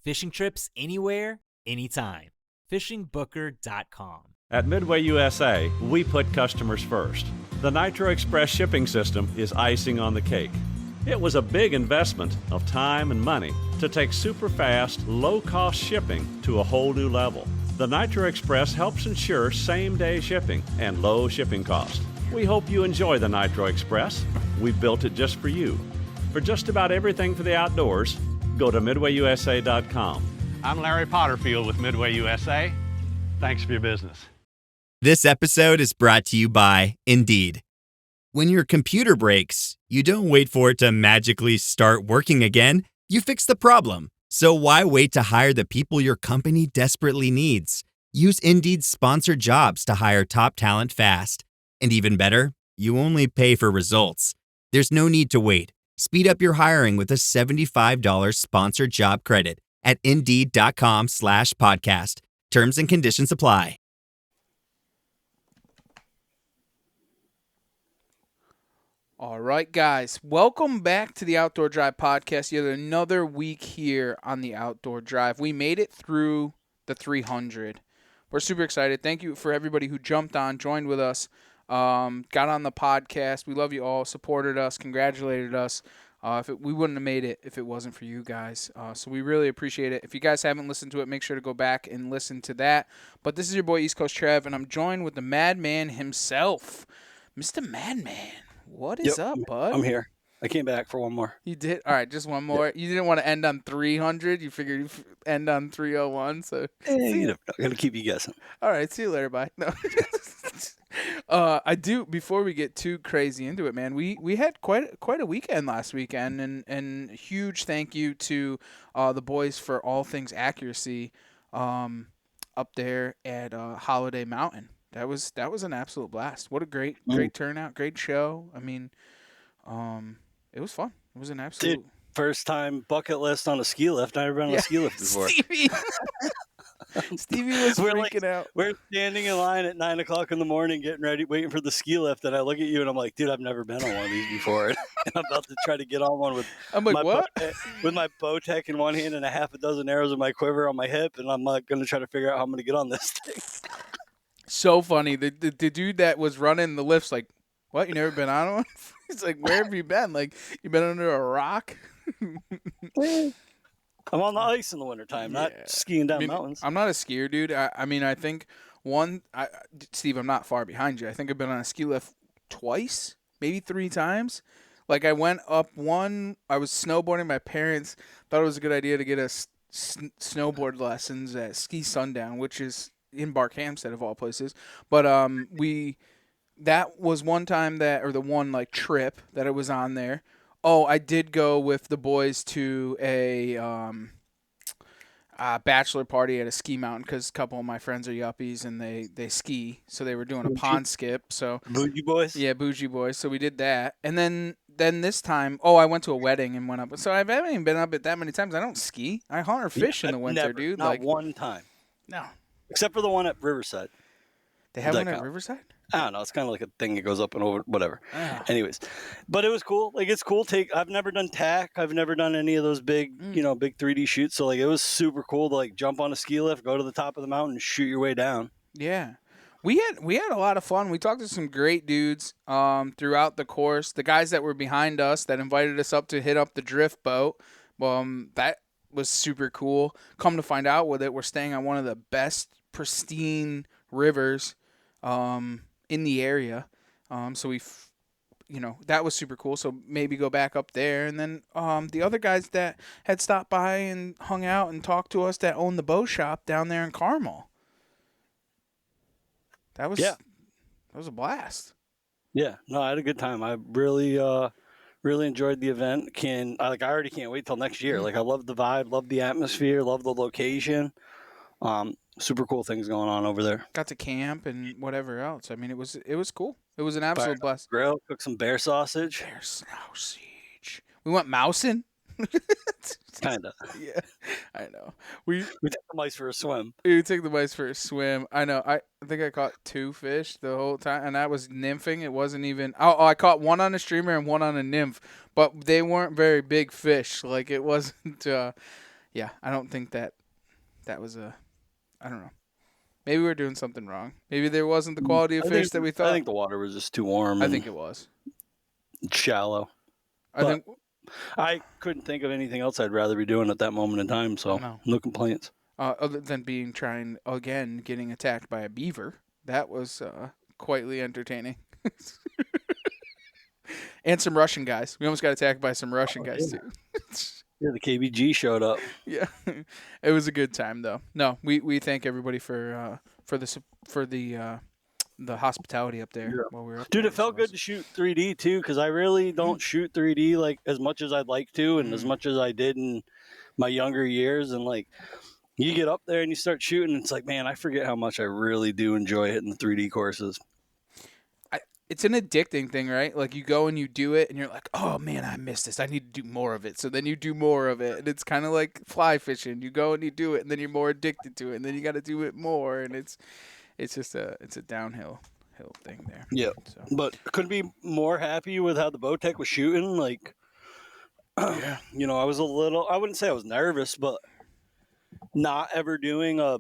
Fishing trips anywhere, anytime. FishingBooker.com. At Midway USA, we put customers first. The Nitro Express shipping system is icing on the cake. It was a big investment of time and money to take super fast, low-cost shipping to a whole new level. The Nitro Express helps ensure same-day shipping and low shipping cost. We hope you enjoy the Nitro Express. We built it just for you. For just about everything for the outdoors, go to MidwayUSA.com. I'm Larry Potterfield with Midway USA. Thanks for your business. This episode is brought to you by Indeed. When your computer breaks, you don't wait for it to magically start working again. You fix the problem. So why wait to hire the people your company desperately needs? Use Indeed's sponsored jobs to hire top talent fast. And even better, you only pay for results. There's no need to wait. Speed up your hiring with a $75 sponsored job credit at Indeed.com/podcast. Terms and conditions apply. All right, guys. Welcome back to the Outdoor Drive podcast. Yet another week here on the Outdoor Drive. We made it through the 300. We're super excited. Thank you for everybody who jumped on, joined with us, got on the podcast. We love you all, supported us, congratulated us. We wouldn't have made it if it wasn't for you guys. So we really appreciate it. If you guys haven't listened to it, make sure to go back and listen to that. But this is your boy East Coast Trev, and I'm joined with the Madman himself, Mr. Madman. What is up, bud? I'm here. I came back for one more. You did? All right, just one more. You didn't want to end on 300. You figured you'd end on 301. So I'm going to keep you guessing. All right, see you later. Bye. No. I do. Before we get too crazy into it, man, we had quite a weekend last weekend, and huge thank you to the boys for all things accuracy up there at Holiday Mountain. That was an absolute blast. What a great turnout, great show. I mean, it was fun. It was an absolute first time bucket list on a ski lift. I've never been on a ski lift before. Stevie was freaking out. We're standing in line at 9 o'clock in the morning, getting ready, waiting for the ski lift, and I look at you and I'm like, dude, I've never been on one of these before. And I'm about to try to get on one with with my Bowtech in one hand and a half a dozen arrows in my quiver on my hip, and I'm like going to try to figure out how I'm going to get on this thing. So funny. The dude that was running the lifts, like, what? You never been on one? He's like, where have you been? Like, you been under a rock? I'm on the ice in the wintertime, not skiing down mountains. I'm not a skier, dude. I think Steve, I'm not far behind you. I think I've been on a ski lift twice, maybe 3 times. Like, I went up one. I was snowboarding. My parents thought it was a good idea to get us snowboard lessons at Ski Sundown, which is in Barkhamsted of all places. But that was one time the one like trip that I was on there. Oh, I did go with the boys to a bachelor party at a ski mountain because a couple of my friends are yuppies and they ski, so they were doing a pond skip. So bougie boys. Yeah, bougie boys. So we did that, and then this time, I went to a wedding and went up. So I haven't even been up it that many times. I don't ski. I hunt or fish in the winter, never, dude. Not one time. No. Except for the one at Riverside. They have one at Riverside? I don't know. It's kind of like a thing that goes up and over, whatever. Oh. Anyways, but it was cool. Like, it's cool. I've never done tack. I've never done any of those big, big 3D shoots. So, like, it was super cool to, like, jump on a ski lift, go to the top of the mountain, and shoot your way down. Yeah. We had a lot of fun. We talked to some great dudes throughout the course. The guys that were behind us that invited us up to hit up the drift boat, that was super cool. Come to find out with it, we're staying on one of the best pristine rivers in the area. So that was super cool. So maybe go back up there. And then the other guys that had stopped by and hung out and talked to us that own the bow shop down there in Carmel. That was a blast. Yeah, no, I had a good time. I really enjoyed the event. I already can't wait till next year. Like, I love the vibe, love the atmosphere, love the location. Super cool things going on over there. Got to camp and whatever else. I mean, it was cool. It was an absolute blast. Grill, cook some bear sausage. Bear sausage. We went mousing. Kinda. Yeah, I know. We took the mice for a swim. We took the mice for a swim. I know. I think I caught 2 fish the whole time, and that was nymphing. It wasn't even. I caught one on a streamer and one on a nymph, but they weren't very big fish. Like, it wasn't. Yeah, I don't think that was I don't know. Maybe we're doing something wrong. Maybe there wasn't the quality of fish that we thought. I think the water was just too warm. I think it was. Shallow. I couldn't think of anything else I'd rather be doing at that moment in time, so no complaints. Other than getting attacked by a beaver. That was quietly entertaining. And some Russian guys. We almost got attacked by some Russian guys, too. Yeah, the KBG showed up. Yeah. It was a good time, though. No, we thank everybody for the hospitality up there while we were up there. Dude, it felt good to shoot 3D, too, because I really don't shoot 3D like as much as I'd like to and as much as I did in my younger years. And, like, you get up there and you start shooting, and it's like, man, I forget how much I really do enjoy hitting the 3D courses. It's an addicting thing, right? Like, you go and you do it, and you're like, oh, man, I missed this. I need to do more of it. So then you do more of it, and it's kind of like fly fishing. You go and you do it, and then you're more addicted to it, and then you got to do it more, and it's just a downhill thing there. Yeah, so. But couldn't be more happy with how the Bowtech was shooting. Like, I was I wouldn't say I was nervous, but not ever doing a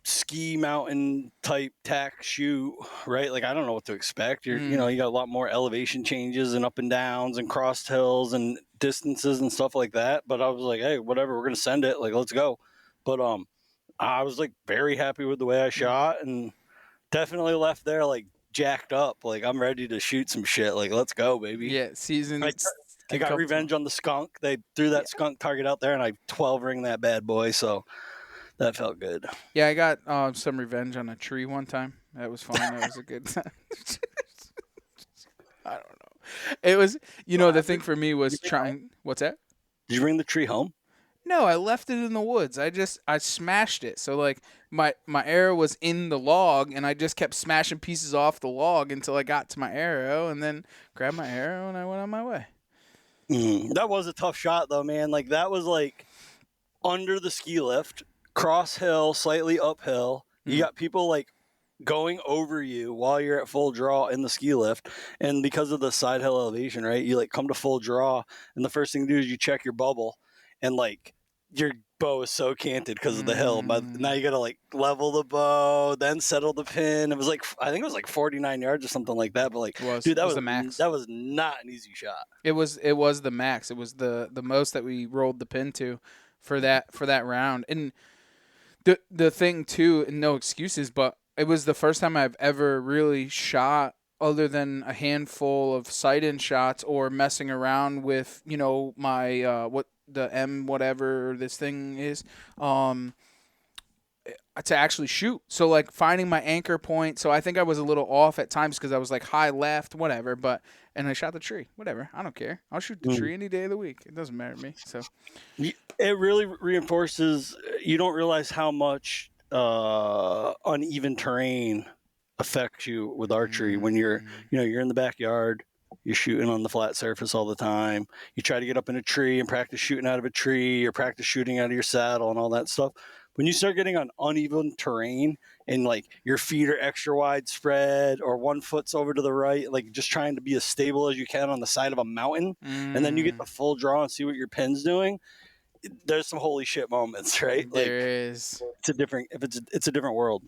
ski mountain type tack shoot, right? Like, I don't know what to expect. You got a lot more elevation changes and up and downs and crossed hills and distances and stuff like that. But I was like, hey, whatever, we're gonna send it. Like, let's go. But I was like very happy with the way I shot and definitely left there like jacked up. Like, I'm ready to shoot some shit. Like, let's go, baby. Yeah, season. I got revenge on the skunk. They threw that skunk target out there, and I 12-ring that bad boy. So. That felt good. Yeah, I got some revenge on a tree one time. That was fun. That was a good time. I don't know. It was, the thing for me was trying. What's that? Did you bring the tree home? No, I left it in the woods. I smashed it. So, like, my arrow was in the log, and I just kept smashing pieces off the log until I got to my arrow, and then grabbed my arrow, and I went on my way. That was a tough shot, though, man. Like, that was, like, under the ski lift. Cross hill, slightly uphill. You got people like going over you while you're at full draw in the ski lift. And because of the side hill elevation, right, you like come to full draw. And the first thing to do is you check your bubble. And like your bow is so canted because of the hill. But now you got to like level the bow, then settle the pin. It was like, I think it was like 49 yards or something like that. But like, dude, that was the max. That was not an easy shot. It was the max. It was the most that we rolled the pin to for that round. And the thing too, and no excuses, but it was the first time I've ever really shot other than a handful of sight-in shots or messing around with, my what the M whatever this thing is, to actually shoot. So like finding my anchor point. So I think I was a little off at times because I was like high left, whatever. And I shot the tree. Whatever. I don't care. I'll shoot the tree any day of the week. It doesn't matter to me. So it really reinforces. You don't realize how much uneven terrain affects you with archery when you're in the backyard. You're shooting on the flat surface all the time. You try to get up in a tree and practice shooting out of a tree or practice shooting out of your saddle and all that stuff. When you start getting on uneven terrain and like your feet are extra wide spread or one foot's over to the right, like just trying to be as stable as you can on the side of a mountain, and then you get the full draw and see what your pin's doing, there's some holy shit moments, right? There is. It's a different world.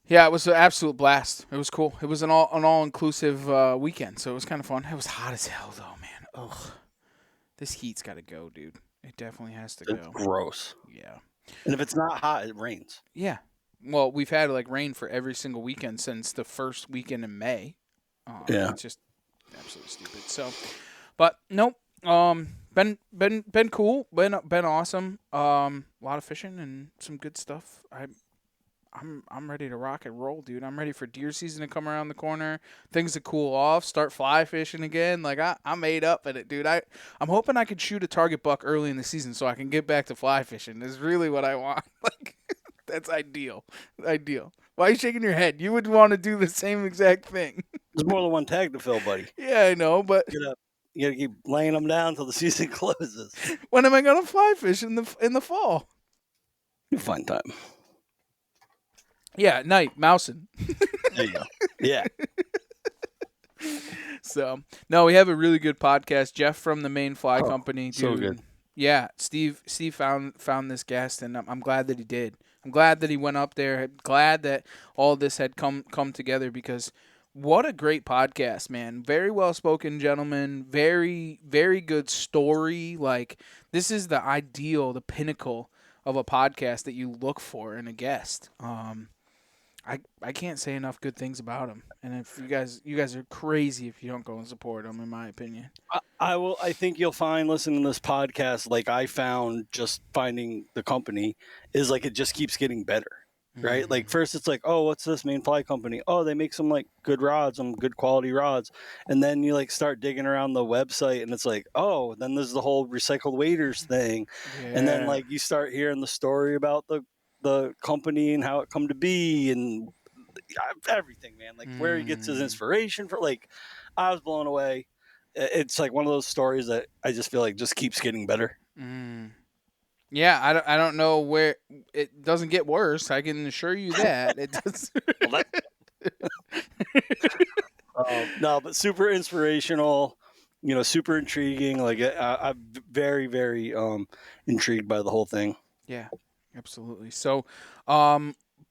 Yeah, it was an absolute blast. It was cool. It was an all-inclusive weekend, so it was kind of fun. It was hot as hell, though, man. Ugh. This heat's got to go, dude. It definitely has to go. It's gross. Yeah. And if it's not hot, it rains. Yeah. Well, we've had like rain for every single weekend since the first weekend in May. Yeah. It's just absolutely stupid. So, but nope. Been cool. Been awesome. A lot of fishing and some good stuff. I'm ready to rock and roll, dude. I'm ready for deer season to come around the corner. Things to cool off. Start fly fishing again. Like I'm made up at it, dude. I'm hoping I could shoot a target buck early in the season so I can get back to fly fishing. Is really what I want. Like that's ideal. Ideal. Why are you shaking your head? You would want to do the same exact thing. There's more than one tag to fill, buddy. Yeah, I know, but you gotta keep laying them down until the season closes. When am I gonna fly fish in the fall? You'll find time. Yeah, at night, mousing. There you go. Yeah. So, no, we have a really good podcast. Jeff from the Maine Fly Company, dude. So good. Yeah, Steve found this guest, and I'm glad that he did. I'm glad that he went up there. Glad that all this had come together, because what a great podcast, man. Very well-spoken gentleman. Very, very good story. Like, this is the ideal, the pinnacle of a podcast that you look for in a guest. I can't say enough good things about him. And if you guys are crazy if you don't go and support him, in my opinion. I think you'll find listening to this podcast, like I found just finding the company, is like it just keeps getting better. Right? Mm-hmm. Like first it's like, oh, what's this Maine Fly company? Oh, they make some like good rods, some good quality rods. And then you like start digging around the website and it's like, oh, then there's the whole recycled waders thing. Yeah. And then like you start hearing the story about the company and how it come to be and everything, man. Like where he gets his inspiration for, like, I was blown away. It's like one of those stories that I just feel like just keeps getting better. Yeah, I don't know where it doesn't get worse. I can assure you that it does. No, but super inspirational. You know, super intriguing. Like I'm very, very intrigued by the whole thing. Yeah, absolutely. So,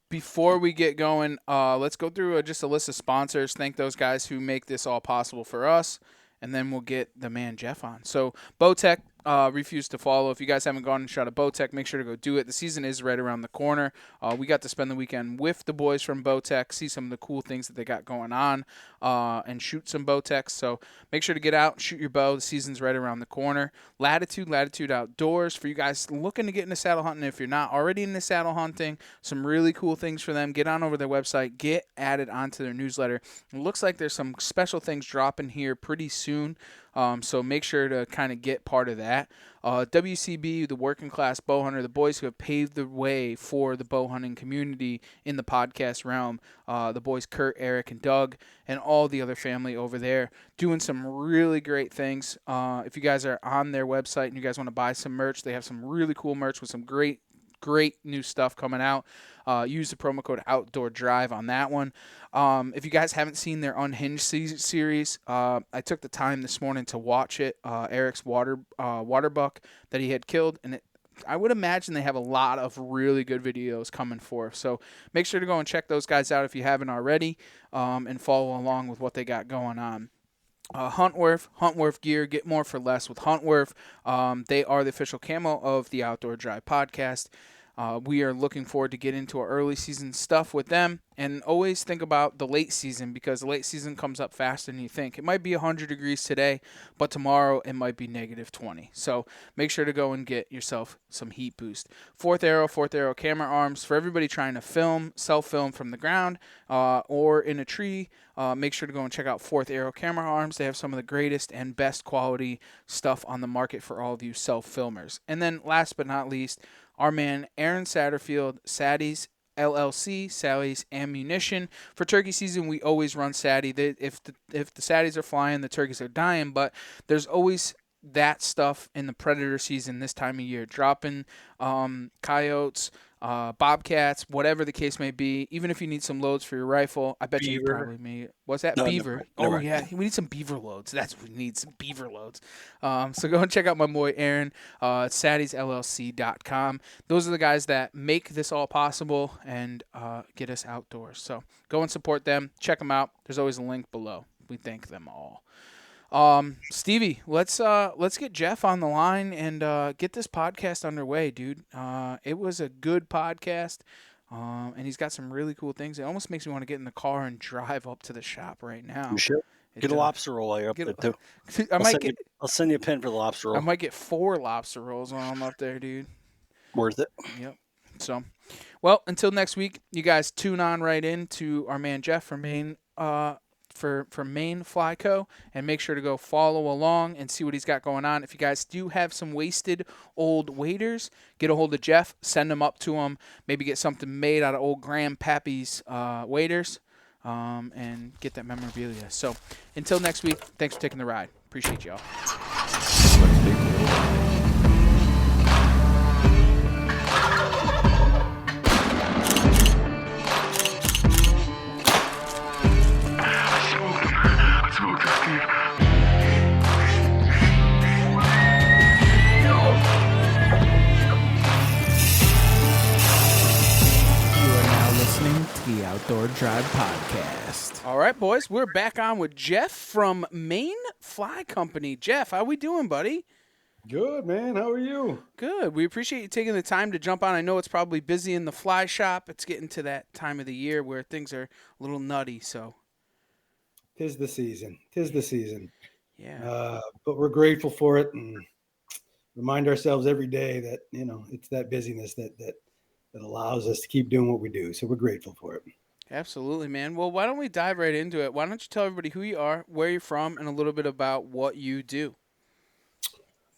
before we get going, let's go through just a list of sponsors. Thank those guys who make this all possible for us, and then we'll get the man Jeff on. So, Bowtech refused to follow. If you guys haven't gone and shot a Bowtech, make sure to go do it. The season is right around the corner. We got to spend the weekend with the boys from Bowtech, see some of the cool things that they got going on, and shoot some Bowtechs. So make sure to get out and shoot your bow. The season's right around the corner. Latitude Outdoors, for you guys looking to get into saddle hunting. If you're not already into saddle hunting, some really cool things for them. Get on over their website. Get added onto their newsletter. It looks like there's some special things dropping here pretty soon. So make sure to kind of get part of that. WCB, the Working Class Bow Hunter, the boys who have paved the way for the bow hunting community in the podcast realm. The boys Kurt, Eric, and Doug, and all the other family over there doing some really great things. If you guys are on their website and you guys want to buy some merch, they have some really cool merch with some great new stuff coming out. Use the promo code Outdoor Drive on that one. If you guys haven't seen their Unhinged series, I took the time this morning to watch it. Eric's water buck that he had killed, and I would imagine they have a lot of really good videos coming forth. So make sure to go and check those guys out if you haven't already, and follow along with what they got going on. Huntworth gear, get more for less with Huntworth. They are the official camo of the Outdoor Drive podcast. We are looking forward to get into our early season stuff with them, and always think about the late season, because the late season comes up faster than you think. It might be 100 degrees today, but tomorrow it might be -20. So make sure to go and get yourself some heat boost. Fourth Arrow camera arms, for everybody trying to self-film from the ground or in a tree. Make sure to go and check out Fourth Arrow camera arms. They have some of the greatest and best quality stuff on the market for all of you self-filmers. And then last but not least, our man Aaron Satterfield, Saddies LLC, Sally's Ammunition. For turkey season, we always run Saddy. If the Saddies are flying, the turkeys are dying, but there's always that stuff in the predator season this time of year, dropping coyotes, bobcats, whatever the case may be. Even if you need some loads for your rifle, I bet you probably may. What's that? Beaver. No. Yeah, we need some beaver loads. That's what we need, some beaver loads. So go and check out my boy Aaron, saddiesllc.com. Those are the guys that make this all possible and get us outdoors. So go and support them. Check them out. There's always a link below. We thank them all. Stevie, let's get Jeff on the line and get this podcast underway, dude. It was a good podcast, and he's got some really cool things. It almost makes me want to get in the car and drive up to the shop right now. You should. Get a lobster roll while you're up there, too. I'll send you a pin for the lobster roll. I might get 4 lobster rolls while I'm up there, dude. Worth it. Yep. So, well, until next week, you guys tune on right in to our man Jeff from Maine, for Maine Fly Co, and make sure to go follow along and see what he's got going on. If you guys do have some wasted old waders, get a hold of Jeff, send them up to him, maybe get something made out of old Grandpappy's waders, and get that memorabilia. So until next week, thanks for taking the ride. Appreciate y'all. Steve. Outdoor Drive Podcast. All right, boys, we're back on with Jeff from Maine Fly Company. Jeff, how we doing, buddy? Good, man. How are you? Good. We appreciate you taking the time to jump on. I know it's probably busy in the fly shop. It's getting to that time of the year where things are a little nutty, so. 'Tis the season. 'Tis the season. Yeah. But we're grateful for it and remind ourselves every day that, it's that busyness that allows us to keep doing what we do. So we're grateful for it. Absolutely, man. Well, why don't we dive right into it? Why don't you tell everybody who you are, where you're from, and a little bit about what you do?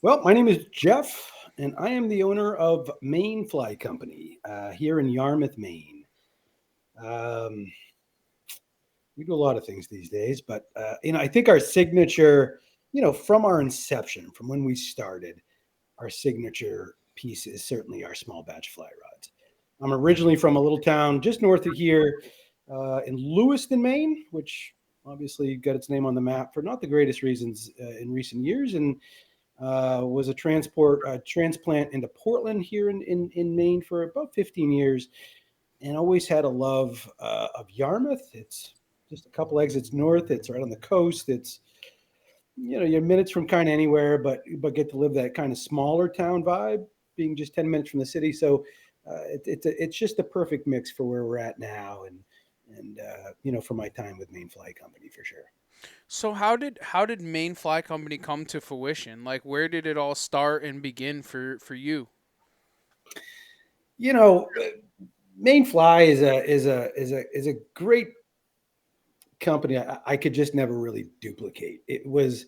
Well, my name is Jeff, and I am the owner of Maine Fly Company here in Yarmouth, Maine. We do a lot of things these days, but, I think our signature, from our inception, from when we started, our signature piece is certainly our small batch fly rods. I'm originally from a little town just north of here in Lewiston, Maine, which obviously got its name on the map for not the greatest reasons in recent years, and was a transplant into Portland here in Maine for about 15 years, and always had a love of Yarmouth. It's just a couple exits north. It's right on the coast. It's, you're minutes from kind of anywhere, but get to live that kind of smaller town vibe, being just 10 minutes from the city. So it's just the perfect mix for where we're at now, and for my time with Maine Fly Company for sure. So how did Maine Fly Company come to fruition? Like, where did it all start and begin for you? Maine Fly is a great company. I could just never really duplicate. It was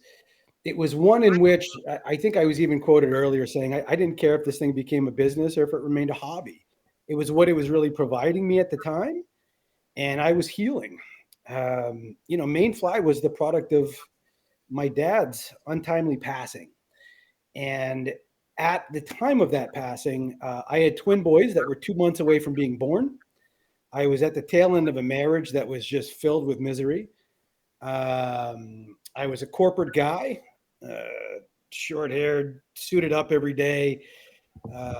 one in which I think I was even quoted earlier saying I didn't care if this thing became a business or if it remained a hobby. It was what it was really providing me at the time, and I was healing. Maine Fly was the product of my dad's untimely passing. And at the time of that passing, I had twin boys that were 2 months away from being born. I was at the tail end of a marriage that was just filled with misery. I was a corporate guy, short-haired, suited up every day,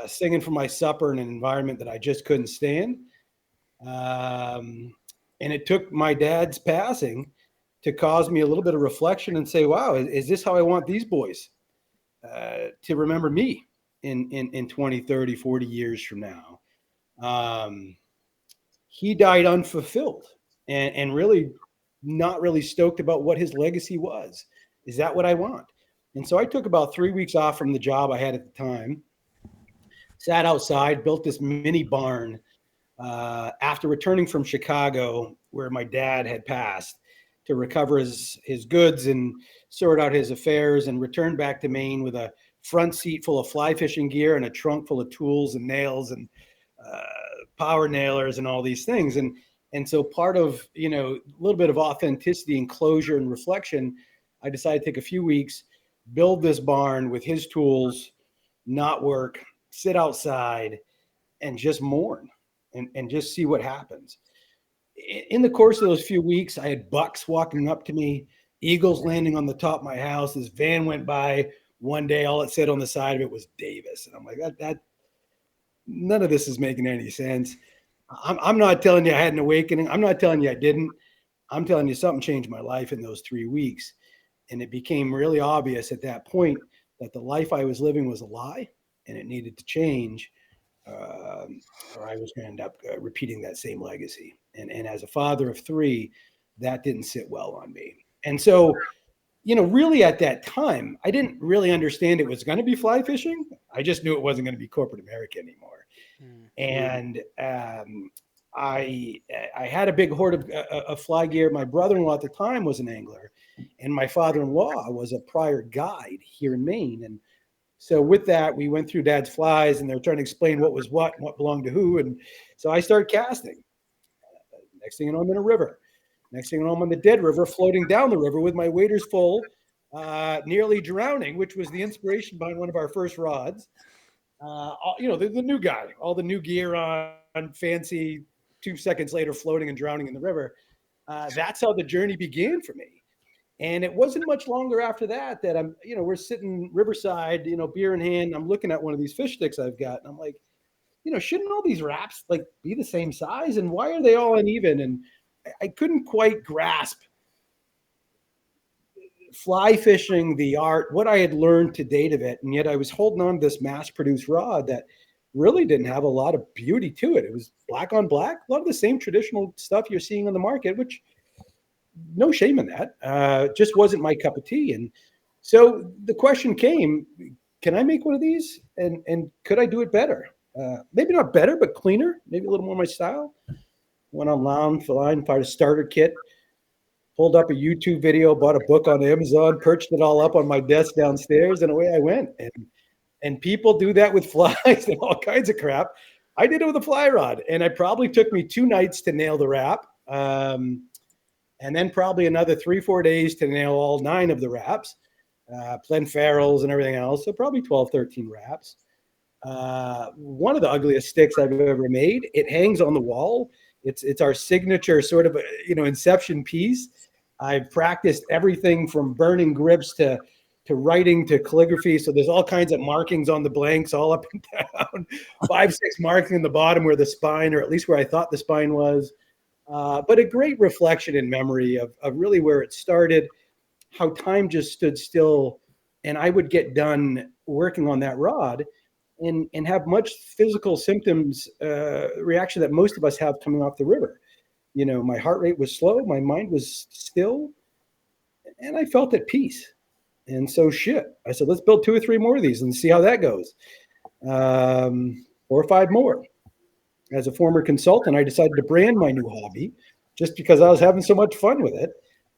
singing for my supper in an environment that I just couldn't stand. And it took my dad's passing to cause me a little bit of reflection and say, wow, is this how I want these boys to remember me in 20, 30, 40 years from now? He died unfulfilled and really not really stoked about what his legacy was. Is that what I want? And so I took about 3 weeks off from the job I had at the time, sat outside, built this mini barn after returning from Chicago, where my dad had passed, to recover his goods and sort out his affairs, and returned back to Maine with a front seat full of fly fishing gear and a trunk full of tools and nails and power nailers and all these things. And so part of, a little bit of authenticity and closure and reflection, I decided to take a few weeks, build this barn with his tools, not work, sit outside, and just mourn. And just see what happens. In the course of those few weeks, I had bucks walking up to me, eagles landing on the top of my house. This van went by one day. All it said on the side of it was Davis. And I'm like, that none of this is making any sense. I'm not telling you I had an awakening. I'm not telling you I didn't. I'm telling you something changed my life in those 3 weeks. And it became really obvious at that point that the life I was living was a lie and it needed to change. Or I was going to end up repeating that same legacy. And as a father of 3, that didn't sit well on me. And so, really at that time, I didn't really understand it was going to be fly fishing. I just knew it wasn't going to be corporate America anymore. And I had a big hoard of fly gear. My brother-in-law at the time was an angler, and my father-in-law was a prior guide here in Maine. And so with that, we went through Dad's flies, and they're trying to explain what was what and what belonged to who. And so I started casting. Next thing you know, I'm in a river. Next thing you know, I'm on the dead river, floating down the river with my waders full, nearly drowning, which was the inspiration behind one of our first rods. The new guy, all the new gear on, fancy, 2 seconds later, floating and drowning in the river. That's how the journey began for me. And it wasn't much longer after that I'm, we're sitting riverside, beer in hand. I'm looking at one of these fish sticks I've got, and I'm like, shouldn't all these wraps like be the same size? And why are they all uneven? And I couldn't quite grasp fly fishing, the art, what I had learned to date of it. And yet I was holding on to this mass-produced rod that really didn't have a lot of beauty to it. It was black on black, a lot of the same traditional stuff you're seeing on the market, which no shame in that. Just wasn't my cup of tea. And so the question came, can I make one of these? And could I do it better? Maybe not better, but cleaner, maybe a little more my style. Went online, bought a starter kit, pulled up a YouTube video, bought a book on Amazon, perched it all up on my desk downstairs, and away I went. And people do that with flies and all kinds of crap. I did it with a fly rod, and it probably took me 2 nights to nail the wrap, and then probably another 3-4 days to nail all 9 of the wraps, blend ferrules and everything else. So probably 12, 13 wraps. One of the ugliest sticks I've ever made. It hangs on the wall. It's our signature sort of inception piece. I've practiced everything from burning grips to writing to calligraphy. So there's all kinds of markings on the blanks, all up and down, 5-6 markings in the bottom where the spine, or at least where I thought the spine was. But a great reflection in memory of really where it started, how time just stood still. And I would get done working on that rod and have much physical symptoms, reaction that most of us have coming off the river. My heart rate was slow, my mind was still, and I felt at peace. And so I said, let's build 2 or 3 more of these and see how that goes. 4 or 5 more. As a former consultant, I decided to brand my new hobby just because I was having so much fun with it.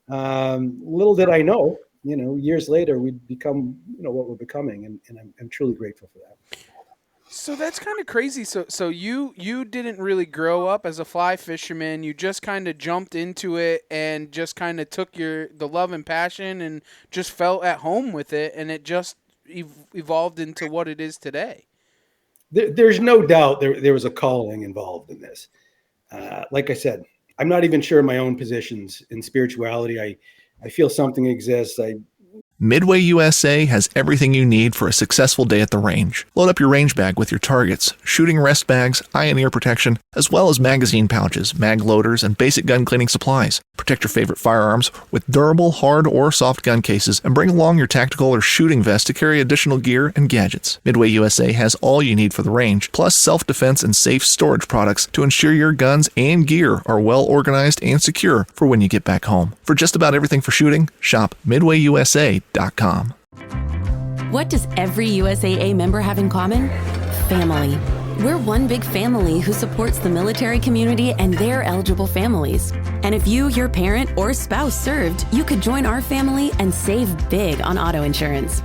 Little did I know, years later, we'd become, what we're becoming. And I'm truly grateful for that. So that's kind of crazy. So you didn't really grow up as a fly fisherman. You just kind of jumped into it and just kind of took the love and passion and just felt at home with it, and it just evolved into what it is today. There's no doubt there was a calling involved in this. Like I said, I'm not even sure my own positions in spirituality. I feel something exists. Midway USA has everything you need for a successful day at the range. Load up your range bag with your targets, shooting rest bags, eye and ear protection, as well as magazine pouches, mag loaders, and basic gun cleaning supplies. Protect your favorite firearms with durable, hard, or soft gun cases, and bring along your tactical or shooting vest to carry additional gear and gadgets. Midway USA has all you need for the range, plus self-defense and safe storage products to ensure your guns and gear are well organized and secure for when you get back home. For just about everything for shooting, shop MidwayUSA.com. What does every USAA member have in common? Family. We're one big family who supports the military community and their eligible families. And if you, your parent, or spouse served, you could join our family and save big on auto insurance.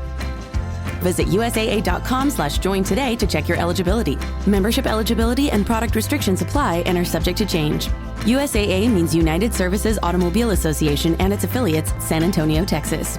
Visit USAA.com/join today to check your eligibility. Membership eligibility and product restrictions apply and are subject to change. USAA means United Services Automobile Association and its affiliates, San Antonio, Texas.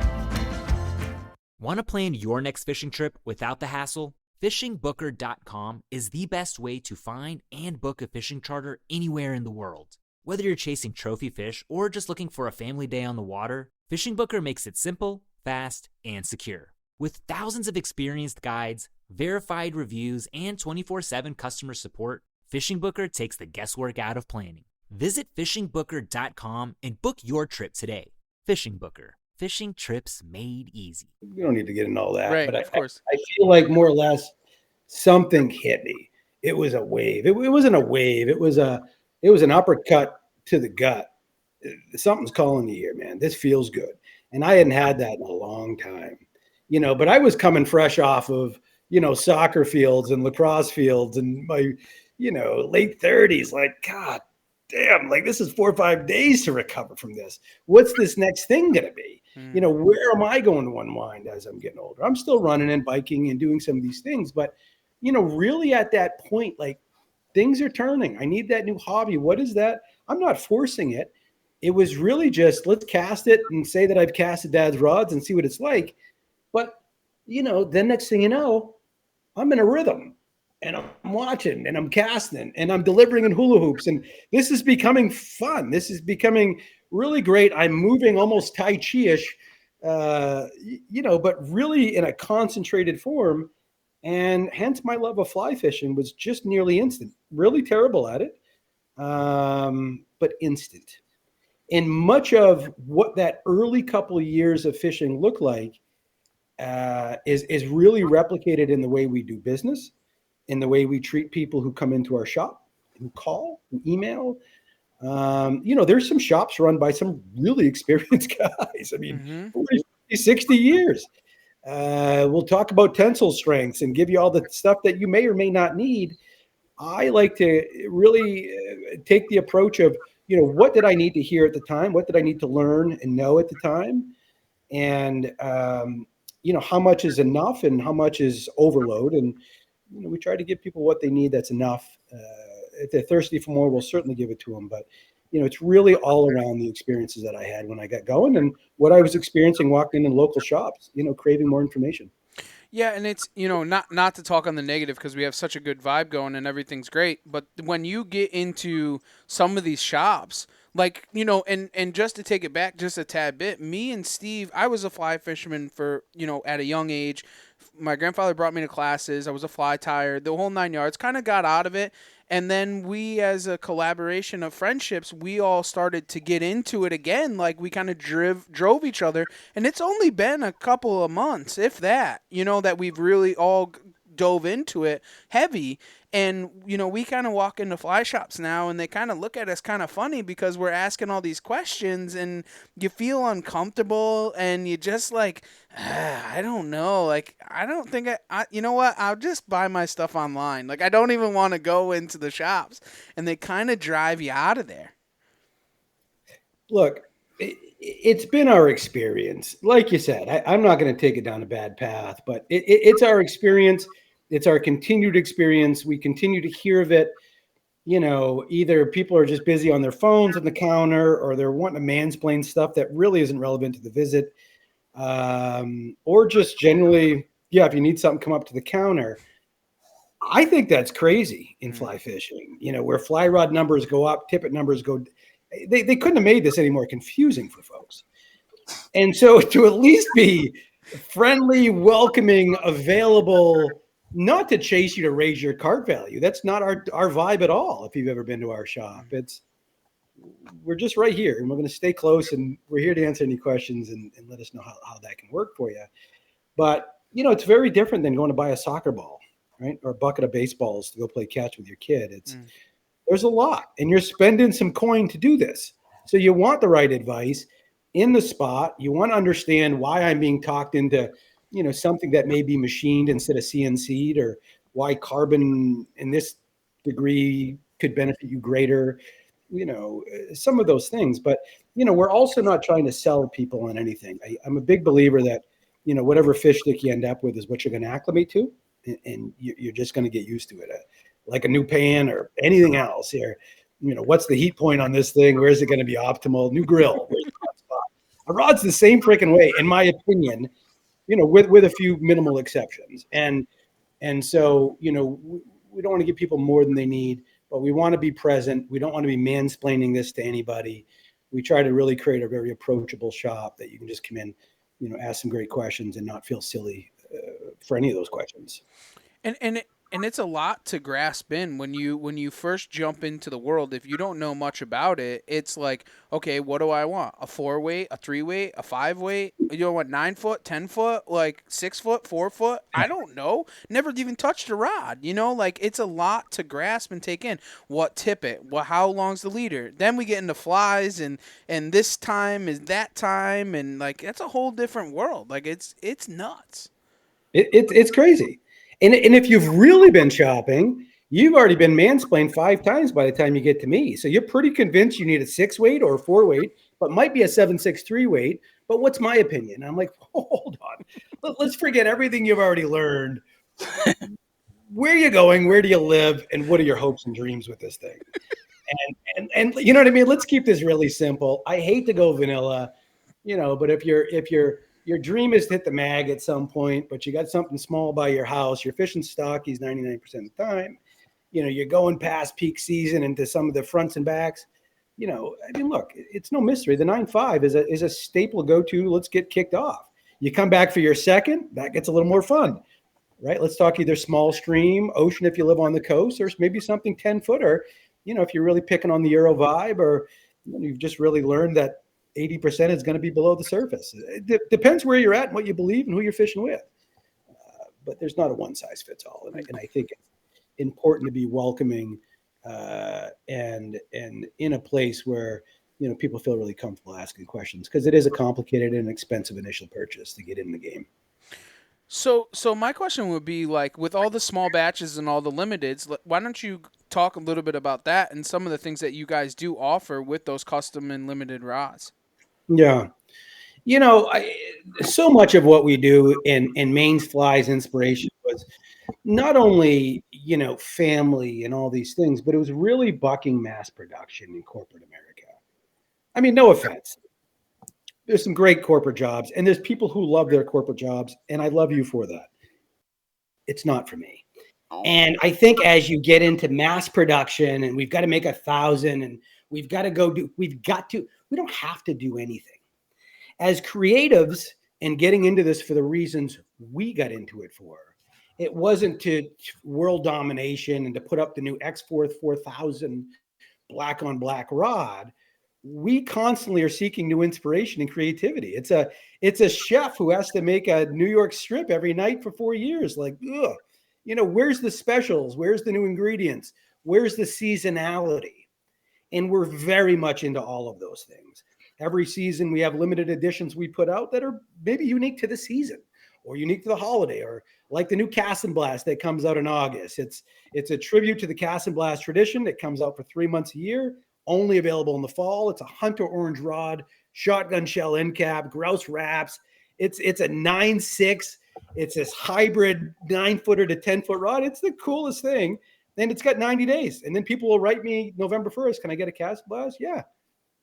Want to plan your next fishing trip without the hassle? FishingBooker.com is the best way to find and book a fishing charter anywhere in the world. Whether you're chasing trophy fish or just looking for a family day on the water, Fishing Booker makes it simple, fast, and secure. With thousands of experienced guides, verified reviews, and 24/7 customer support, Fishing Booker takes the guesswork out of planning. Visit FishingBooker.com and book your trip today. Fishing Booker. Fishing trips made easy. We don't need to get into all that, right, but of course. I feel like more or less something hit me. It was a wave. It wasn't a wave. It was an uppercut to the gut. Something's calling you here, man. This feels good. And I hadn't had that in a long time, but I was coming fresh off of, soccer fields and lacrosse fields and my, late 30s, like, God damn, like this is 4 or 5 days to recover from this. What's this next thing going to be? Where am I going to unwind as I'm getting older? I'm still running and biking and doing some of these things, but, really at that point, like things are turning. I need that new hobby. What is that? I'm not forcing it. It was really just, let's cast it and say that I've casted Dad's rods and see what it's like. But, then next thing you know, I'm in a rhythm and I'm watching and I'm casting and I'm delivering in hula hoops. And this is becoming fun. This is becoming really great. I'm moving almost Tai Chi-ish, but really in a concentrated form. And hence my love of fly fishing was just nearly instant. Really terrible at it, but instant. And much of what that early couple of years of fishing looked like is really replicated in the way we do business, in the way we treat people who come into our shop, who call, who email. There's some shops run by some really experienced guys. I mean, 40, 50, 60 years. We'll talk about tensile strengths and give you all the stuff that you may or may not need. I like to really take the approach of, what did I need to hear at the time? What did I need to learn and know at the time? And, how much is enough and how much is overload? And, we try to give people what they need that's enough. If they're thirsty for more, we'll certainly give it to them. But, it's really all around the experiences that I had when I got going and what I was experiencing walking in local shops, craving more information. Yeah, and it's, not to talk on the negative because we have such a good vibe going and everything's great. But when you get into some of these shops, like, and just to take it back just a tad bit, me and Steve, I was a fly fisherman for, at a young age. My grandfather brought me to classes. I was a fly tyer, the whole 9 yards, kind of got out of it. And then we, as a collaboration of friendships, we all started to get into it again. Like, we kind of drove each other. And it's only been a couple of months, if that, that we've really all dove into it heavy. And, we kind of walk into fly shops now and they kind of look at us kind of funny because we're asking all these questions and you feel uncomfortable and you just like, I don't know. Like, I don't think you know what? I'll just buy my stuff online. Like, I don't even want to go into the shops and they kind of drive you out of there. Look, it's been our experience. Like you said, I'm not going to take it down a bad path, but it's our experience. It's our continued experience. We continue to hear of it. Either people are just busy on their phones on the counter or they're wanting to mansplain stuff that really isn't relevant to the visit. Or just generally, if you need something, come up to the counter. I think that's crazy in fly fishing, where fly rod numbers go up, tippet numbers go. They couldn't have made this any more confusing for folks. And so to at least be friendly, welcoming, available, not to chase you to raise your cart value. That's not our vibe at all. If you've ever been to our shop, we're just right here and we're going to stay close and we're here to answer any questions and let us know how that can work for you. But, it's very different than going to buy a soccer ball, right? Or a bucket of baseballs to go play catch with your kid. There's a lot and you're spending some coin to do this. So you want the right advice in the spot. You want to understand why I'm being talked into something that may be machined instead of CNC'd, or why carbon in this degree could benefit you greater, some of those things. But, we're also not trying to sell people on anything. I'm a big believer that, whatever fish stick you end up with is what you're going to acclimate to, and you're just going to get used to it. Like a new pan or anything else here, what's the heat point on this thing? Where is it going to be optimal? New grill. Where's the hot spot? A rod's the same freaking way, in my opinion, with a few minimal exceptions. And so, we don't want to give people more than they need, but we want to be present. We don't want to be mansplaining this to anybody. We try to really create a very approachable shop that you can just come in, ask some great questions and not feel silly for any of those questions. And it's a lot to grasp in when you first jump into the world. If you don't know much about it, it's like, okay, what do I want? A 4-weight, a 3-weight, a 5-weight? You want 9 foot, 10 foot, like 6 foot, 4 foot? I don't know. Never even touched a rod. Like it's a lot to grasp and take in. What tippet? How long's the leader? Then we get into flies and this time is that time, and like that's a whole different world. Like it's nuts. It's crazy. And if you've really been shopping, you've already been mansplained 5 times by the time you get to me. So you're pretty convinced you need a 6-weight or a 4-weight, but might be a 7.63 weight. But what's my opinion? I'm like, hold on. Let's forget everything you've already learned. Where are you going? Where do you live? And what are your hopes and dreams with this thing? And you know what I mean? Let's keep this really simple. I hate to go vanilla, but if your dream is to hit the mag at some point, but you got something small by your house, you're fishing stockies 99% of the time, you're going past peak season into some of the fronts and backs, look, it's no mystery. The 9.5 is a staple go-to. Let's get kicked off. You come back for your second, that gets a little more fun. right? Let's talk either small stream, ocean if you live on the coast, or maybe something 10-footer, if you're really picking on the Euro vibe, or you've just really learned that 80% is going to be below the surface. It depends where you're at and what you believe and who you're fishing with. But there's not a one size fits all. And I think it's important to be welcoming and in a place where, people feel really comfortable asking questions, because it is a complicated and expensive initial purchase to get in the game. So my question would be, like, with all the small batches and all the limiteds, why don't you talk a little bit about that and some of the things that you guys do offer with those custom and limited rods? Yeah. So much of what we do in Maine Fly's inspiration was not only, family and all these things, but it was really bucking mass production in corporate America. I mean, no offense. There's some great corporate jobs, and there's people who love their corporate jobs, and I love you for that. It's not for me. And I think as you get into mass production, and we've got to make 1,000, and we don't have to do anything. As creatives and getting into this for the reasons we got into it for, it wasn't to world domination and to put up the new X4 4000 black on black rod. We constantly are seeking new inspiration and creativity. It's a chef who has to make a New York strip every night for 4 years. Like, where's the specials? Where's the new ingredients? Where's the seasonality? And we're very much into all of those things. Every season we have limited editions we put out that are maybe unique to the season or unique to the holiday, or like the new Cast and Blast that comes out in August. It's a tribute to the Cast and Blast tradition. It comes out for 3 months a year, only available in the fall. It's a hunter orange rod, shotgun shell end cap, grouse wraps. It's a 9.6. It's this hybrid 9-footer to 10-foot rod. It's the coolest thing. And it's got 90 days. And then people will write me November 1st, can I get a Cast and Blast? Yeah.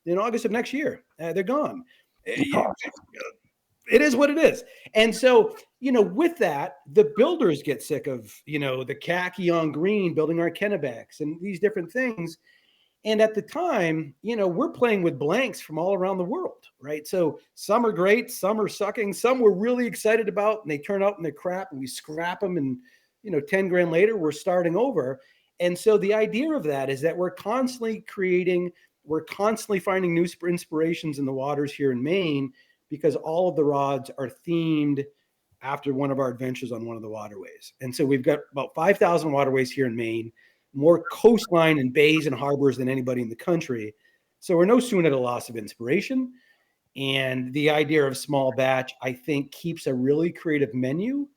In August of next year, they're gone. It is what it is. And so, with that, the builders get sick of, the khaki on green, building our Kennebecks and these different things. And at the time, we're playing with blanks from all around the world, right? So some are great, some are sucking, some we're really excited about, and they turn out and they're crap, and we scrap them, and 10 grand later, we're starting over. And so the idea of that is that we're constantly creating, we're constantly finding new inspirations in the waters here in Maine, because all of the rods are themed after one of our adventures on one of the waterways. And so we've got about 5,000 waterways here in Maine, more coastline and bays and harbors than anybody in the country. So we're no sooner at a loss of inspiration. And the idea of small batch, I think, keeps a really creative menu.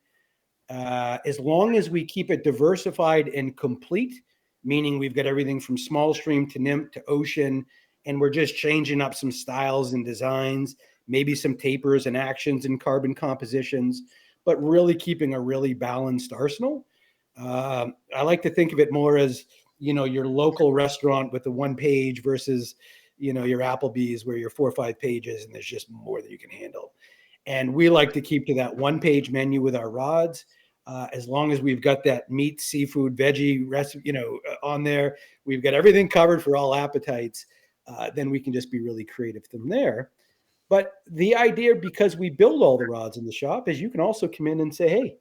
As long as we keep it diversified and complete, meaning we've got everything from small stream to nymph to ocean, and we're just changing up some styles and designs, maybe some tapers and actions and carbon compositions, but really keeping a really balanced arsenal. I like to think of it more as, your local restaurant with the one page versus, your Applebee's where you're 4 or 5 pages and there's just more that you can handle. And we like to keep to that one page menu with our rods. As long as we've got that meat, seafood, veggie recipe, on there, we've got everything covered for all appetites. Then we can just be really creative from there. But the idea, because we build all the rods in the shop, is you can also come in and say, hey,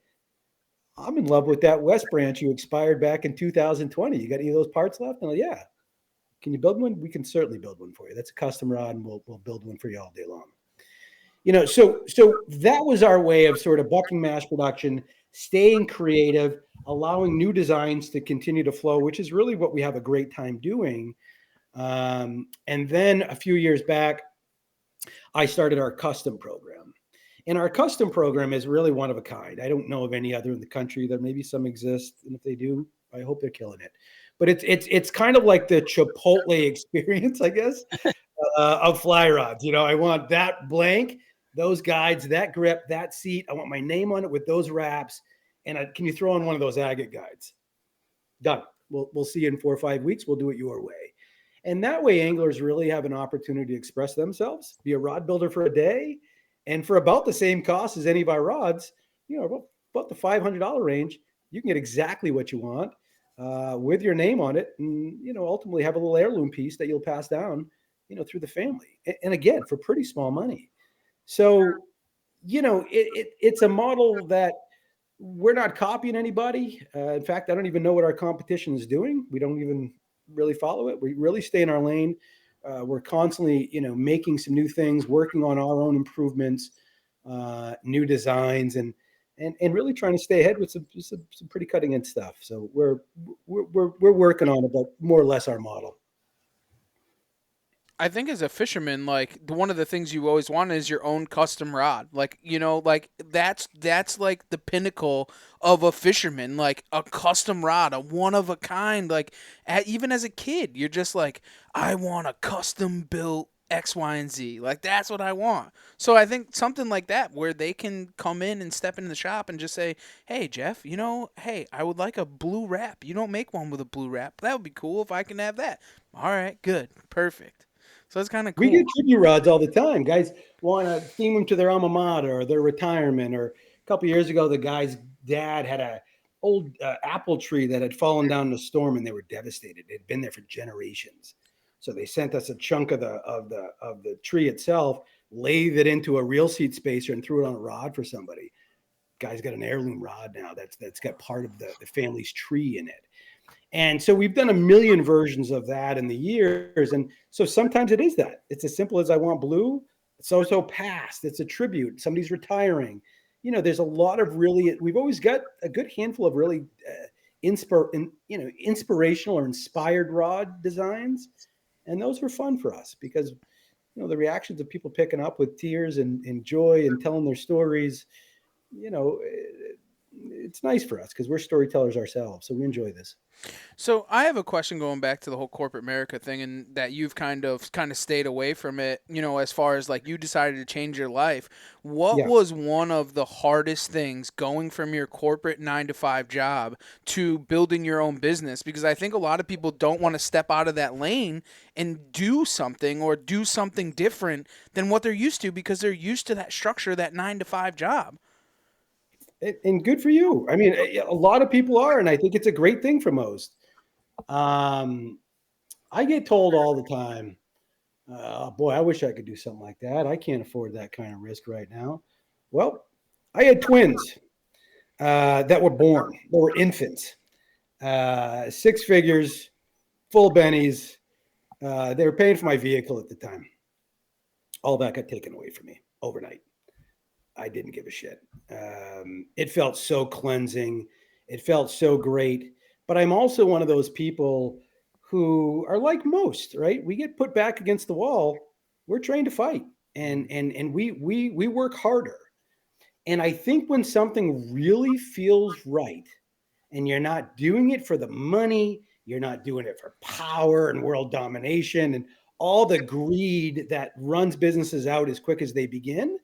I'm in love with that West Branch you expired back in 2020. You got any of those parts left? And I'm like, yeah. Can you build one? We can certainly build one for you. That's a custom rod, and we'll build one for you all day long. So that was our way of sort of bucking mass production, staying creative, allowing new designs to continue to flow, which is really what we have a great time doing. And then a few years back, I started our custom program. And our custom program is really one of a kind. I don't know of any other in the country. There maybe some exist, and if they do, I hope they're killing it. But it's kind of like the Chipotle experience, I guess, of fly rods. I want that blank, those guides, that grip, that seat. I want my name on it with those wraps. And can you throw on one of those agate guides? Done. We'll see you in 4 or 5 weeks. We'll do it your way. And that way, anglers really have an opportunity to express themselves, be a rod builder for a day, and for about the same cost as any of our rods, about the $500 range, you can get exactly what you want with your name on it, and ultimately have a little heirloom piece that you'll pass down, through the family. And again, for pretty small money. So, it's a model that we're not copying anybody. In fact, I don't even know what our competition is doing. We don't even really follow it. We really stay in our lane. We're constantly, making some new things, working on our own improvements, new designs, and really trying to stay ahead with some pretty cutting edge stuff. So we're working on it, but more or less our model. I think as a fisherman, like one of the things you always want is your own custom rod. Like, that's like the pinnacle of a fisherman, like a custom rod, a one of a kind. Like even as a kid, you're just like, I want a custom built X, Y, and Z. Like that's what I want. So I think something like that where they can come in and step into the shop and just say, hey, Jeff, hey, I would like a blue wrap. You don't make one with a blue wrap. That would be cool if I can have that. All right, good. Perfect. So it's kind of cool. We get tribute rods all the time. Guys want to theme them to their alma mater or their retirement. Or a couple of years ago, the guy's dad had a old apple tree that had fallen down in a storm, and they were devastated. It had been there for generations. So they sent us a chunk of the tree itself, lathed it into a reel seat spacer, and threw it on a rod for somebody. Guy's got an heirloom rod now that's got part of the family's tree in it. And so we've done a million versions of that in the years. And so sometimes it is that. It's as simple as I want blue. So past. It's a tribute. Somebody's retiring. There's a lot of we've always got a good handful of really inspirational or inspired rod designs. And those were fun for us because, the reactions of people picking up with tears and joy and telling their stories, it's nice for us because we're storytellers ourselves. So we enjoy this. So I have a question going back to the whole corporate America thing, and that you've kind of stayed away from it, as far as like you decided to change your life. What was one of the hardest things going from your corporate 9-to-5 job to building your own business? Because I think a lot of people don't want to step out of that lane and do something or do something different than what they're used to because they're used to that structure, that 9-to-5 job. And good for you. I mean, a lot of people are, and I think it's a great thing for most. I get told all the time, boy, I wish I could do something like that. I can't afford that kind of risk right now. Well, I had twins that were born. They were infants, 6 figures, full bennies. They were paying for my vehicle at the time. All that got taken away from me overnight. I didn't give a shit. It felt so cleansing. It felt so great. But I'm also one of those people who are like most, right? We get put back against the wall. We're trained to fight, and we work harder. And I think when something really feels right, and you're not doing it for the money, you're not doing it for power and world domination and all the greed that runs businesses out as quick as they begin,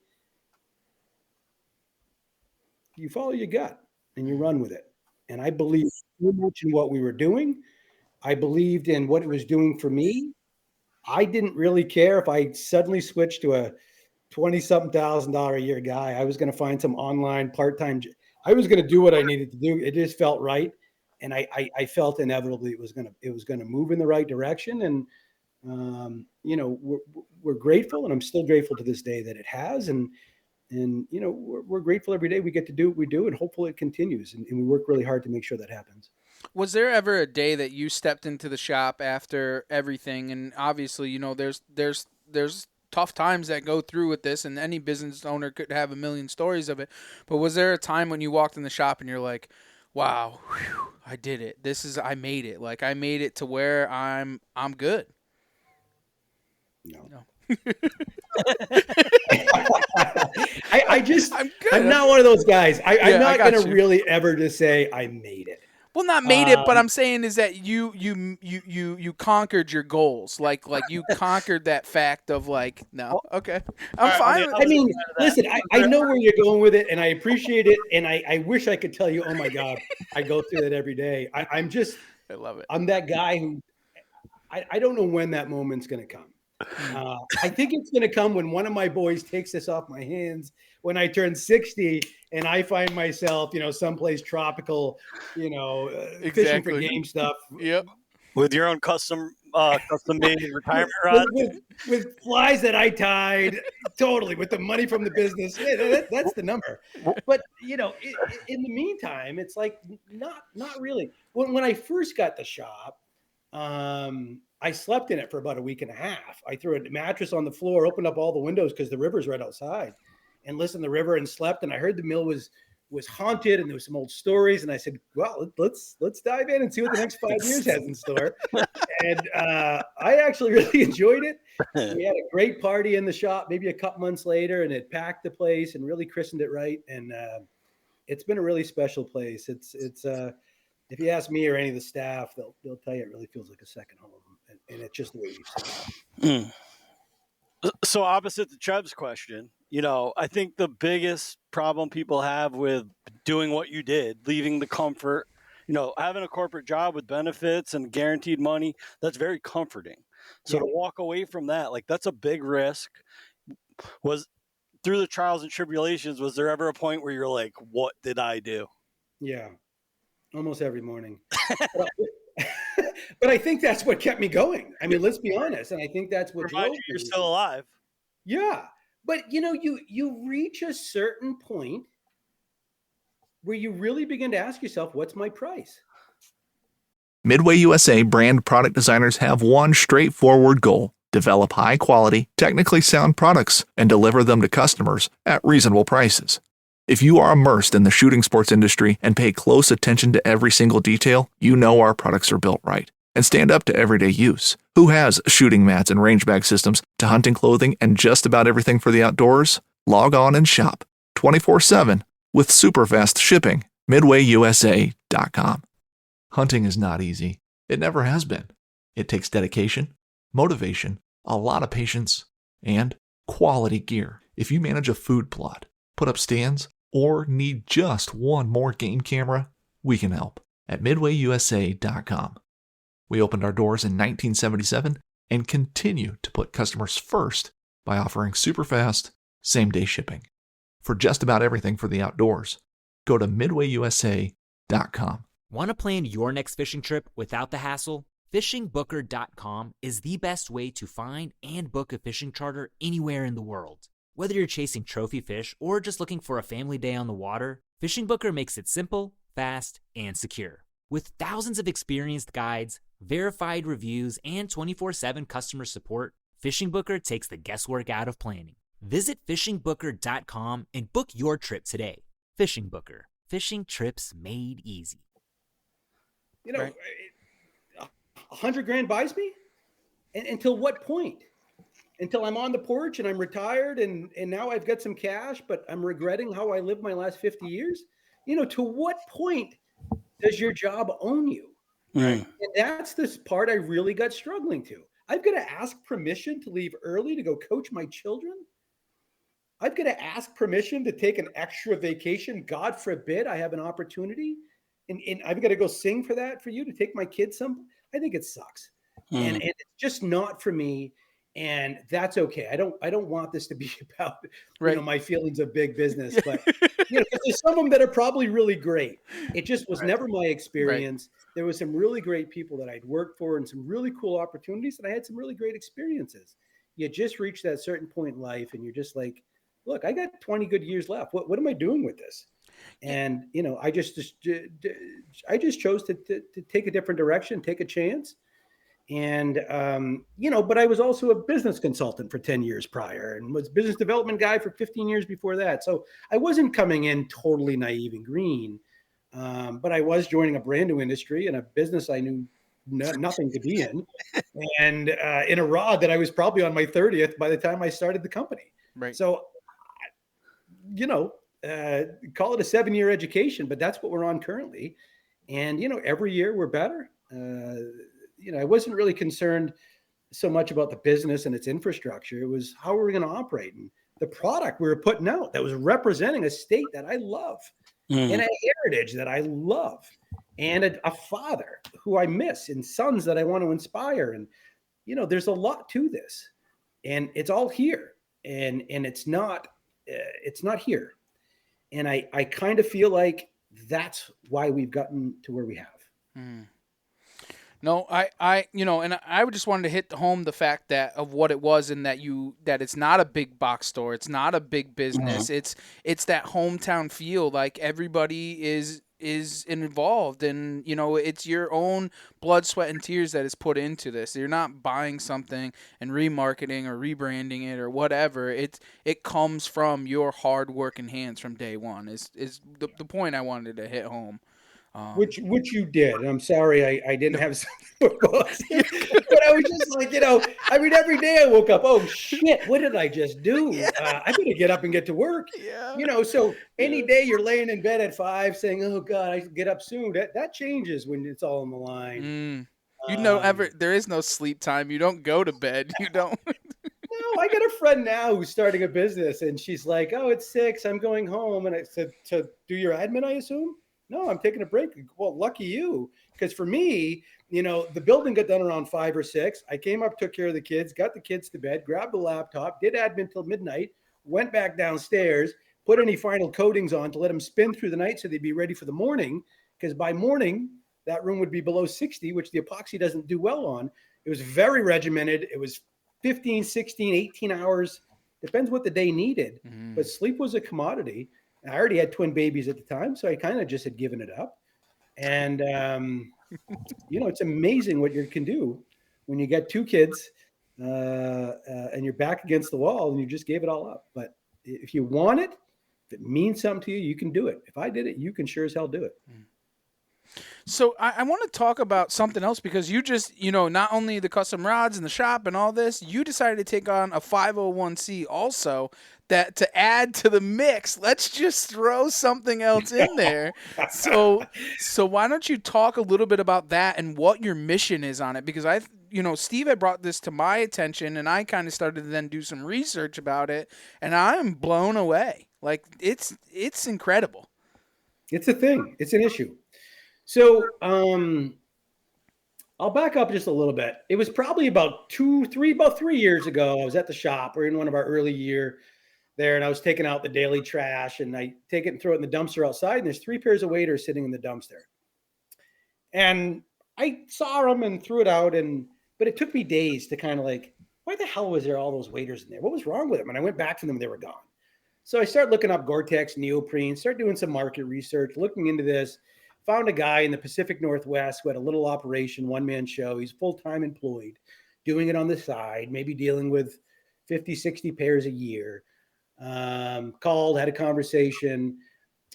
you follow your gut and you run with it. And I believed so much in what we were doing. I believed in what it was doing for me. I didn't really care if I suddenly switched to a $20,000 a year guy. I was going to find some online part-time. I was going to do what I needed to do. It just felt right. And I felt inevitably it was going to move in the right direction. And, we're grateful, and I'm still grateful to this day that it has. And we're grateful every day we get to do what we do, and hopefully it continues. And we work really hard to make sure that happens. Was there ever a day that you stepped into the shop after everything? And obviously, there's tough times that go through with this, and any business owner could have a million stories of it. But was there a time when you walked in the shop and you're like, wow, whew, I did it. I made it. Like I made it to where I'm good. No. I'm not one of those guys. I'm not going to really ever just say I made it. Well, not made it, but I'm saying is that you conquered your goals. Like you conquered that fact of like, no, okay, I'm fine with it. I mean, listen, I know where you're going with it, and I appreciate it, and I wish I could tell you, oh my God, I go through that every day. I love it. I'm that guy who I don't know when that moment's going to come. I think it's going to come when one of my boys takes this off my hands when I turn 60 and I find myself, someplace tropical, fishing for game stuff. Yep. With your own custom custom made retirement rods with flies that I tied, totally with the money from the business. Yeah, that's the number. But in the meantime, it's like not really. When I first got the shop, I slept in it for about a week and a half. I threw a mattress on the floor, opened up all the windows because the river's right outside, and listened to the river and slept. And I heard the mill was haunted, and there was some old stories. And I said, well, let's dive in and see what the next 5 years has in store. And I actually really enjoyed it. We had a great party in the shop maybe a couple months later, and it packed the place and really christened it right. And it's been a really special place. It's if you ask me or any of the staff, they'll tell you it really feels like a second home, and it's just the way we've seen it. So opposite to Trev's question, I think the biggest problem people have with doing what you did, leaving the comfort, having a corporate job with benefits and guaranteed money, that's very comforting. So to walk away from that, like, that's a big risk. Was through the trials and tribulations, was there ever a point where you're like, what did I do? Yeah, almost every morning. But I think that's what kept me going. I mean, let's be honest. And I think that's what drove me. You're still alive. Yeah. But, you reach a certain point where you really begin to ask yourself, what's my price? Midway USA brand product designers have one straightforward goal: develop high-quality, technically sound products and deliver them to customers at reasonable prices. If you are immersed in the shooting sports industry and pay close attention to every single detail, you know our products are built right and stand up to everyday use. Who has shooting mats and range bag systems to hunting clothing and just about everything for the outdoors? Log on and shop 24/7 with super fast shipping. MidwayUSA.com. Hunting is not easy. It never has been. It takes dedication, motivation, a lot of patience, and quality gear. If you manage a food plot, put up stands, or need just one more game camera, we can help at MidwayUSA.com. We opened our doors in 1977 and continue to put customers first by offering super fast, same-day shipping. For just about everything for the outdoors, go to MidwayUSA.com. Want to plan your next fishing trip without the hassle? FishingBooker.com is the best way to find and book a fishing charter anywhere in the world. Whether you're chasing trophy fish or just looking for a family day on the water, Fishing Booker makes it simple, fast, and secure. With thousands of experienced guides, verified reviews, and 24/7 customer support, Fishing Booker takes the guesswork out of planning. Visit FishingBooker.com and book your trip today. Fishing Booker. Fishing trips made easy. Right. $100,000 buys me? And until what point? Until I'm on the porch and I'm retired and now I've got some cash, but I'm regretting how I lived my last 50 years? To what point does your job own you? Right. And that's this part I really got struggling to. I've got to ask permission to leave early to go coach my children. I've got to ask permission to take an extra vacation. God forbid I have an opportunity. And I've got to go sing for you to take my kids some. I think it sucks. And it's just not for me. And that's okay. I don't want this to be about my feelings of big business, but there's some of them that are probably really great. It just was never my experience. Right. There was some really great people that I'd worked for and some really cool opportunities, and I had some really great experiences. You just reach that certain point in life, and you're just like, look, I got 20 good years left. What am I doing with this? And I just chose to take a different direction, take a chance. And, but I was also a business consultant for 10 years prior and was business development guy for 15 years before that. So I wasn't coming in totally naive and green, but I was joining a brand new industry and a business I knew nothing to be in, and in a rod that I was probably on my 30th by the time I started the company. Right. So, call it a 7-year education, but that's what we're on currently. And, every year we're better. I wasn't really concerned so much about the business and its infrastructure. It was how are we going to operate, and the product we were putting out that was representing a state that I love and a heritage that I love and a father who I miss and sons that I want to inspire. And, there's a lot to this, and it's all here and it's not here. And I kind of feel like that's why we've gotten to where we have. No, and I just wanted to hit home the fact that of what it was, and that it's not a big box store, it's not a big business, it's that hometown feel, like everybody is involved, and it's your own blood, sweat, and tears that is put into this. You're not buying something and remarketing or rebranding it or whatever. It comes from your hard working hands from day one. Is the point I wanted to hit home. Which you did. And I'm sorry I didn't have something for both. But I was just like, every day I woke up, oh shit, what did I just do? Yeah. I better get up and get to work. Yeah. So any day you're laying in bed at 5 saying, oh God, I get up soon. That changes when it's all on the line. There is no sleep time. You don't go to bed. You don't. No, I got a friend now who's starting a business, and she's like, oh, it's 6, I'm going home. And I said, to do your admin, I assume? No, I'm taking a break. Well, lucky you. Because for me, the building got done around 5 or 6. I came up, took care of the kids, got the kids to bed, grabbed the laptop, did admin till midnight, went back downstairs, put any final coatings on to let them spin through the night so they'd be ready for the morning. Because by morning, that room would be below 60, which the epoxy doesn't do well on. It was very regimented. It was 15, 16, 18 hours. Depends what the day needed. Mm-hmm. But sleep was a commodity. I already had twin babies at the time, so I kind of just had given it up. And, it's amazing what you can do when you get 2 kids and you're back against the wall and you just gave it all up. But if you want it, if it means something to you, you can do it. If I did it, you can sure as hell do it. So I want to talk about something else, because you just, not only the custom rods and the shop and all this, you decided to take on a 501c also, that to add to the mix. Let's just throw something else in there. So why don't you talk a little bit about that and what your mission is on it? Because Steve had brought this to my attention, and I kind of started to then do some research about it, and I'm blown away. Like, it's incredible. It's a thing. It's an issue. So I'll back up just a little bit. It was probably about 3 years ago. I was at the shop. We're in one of our early year there, and I was taking out the daily trash, and I take it and throw it in the dumpster outside, and there's 3 pairs of waders sitting in the dumpster. And I saw them and threw it out, but it took me days to kind of like, why the hell was there all those waders in there? What was wrong with them? And I went back to them, and they were gone. So I started looking up Gore-Tex, neoprene, started doing some market research, looking into this. Found a guy in the Pacific Northwest who had a little operation, one-man show. He's full-time employed, doing it on the side, maybe dealing with 50, 60 pairs a year. Called, had a conversation.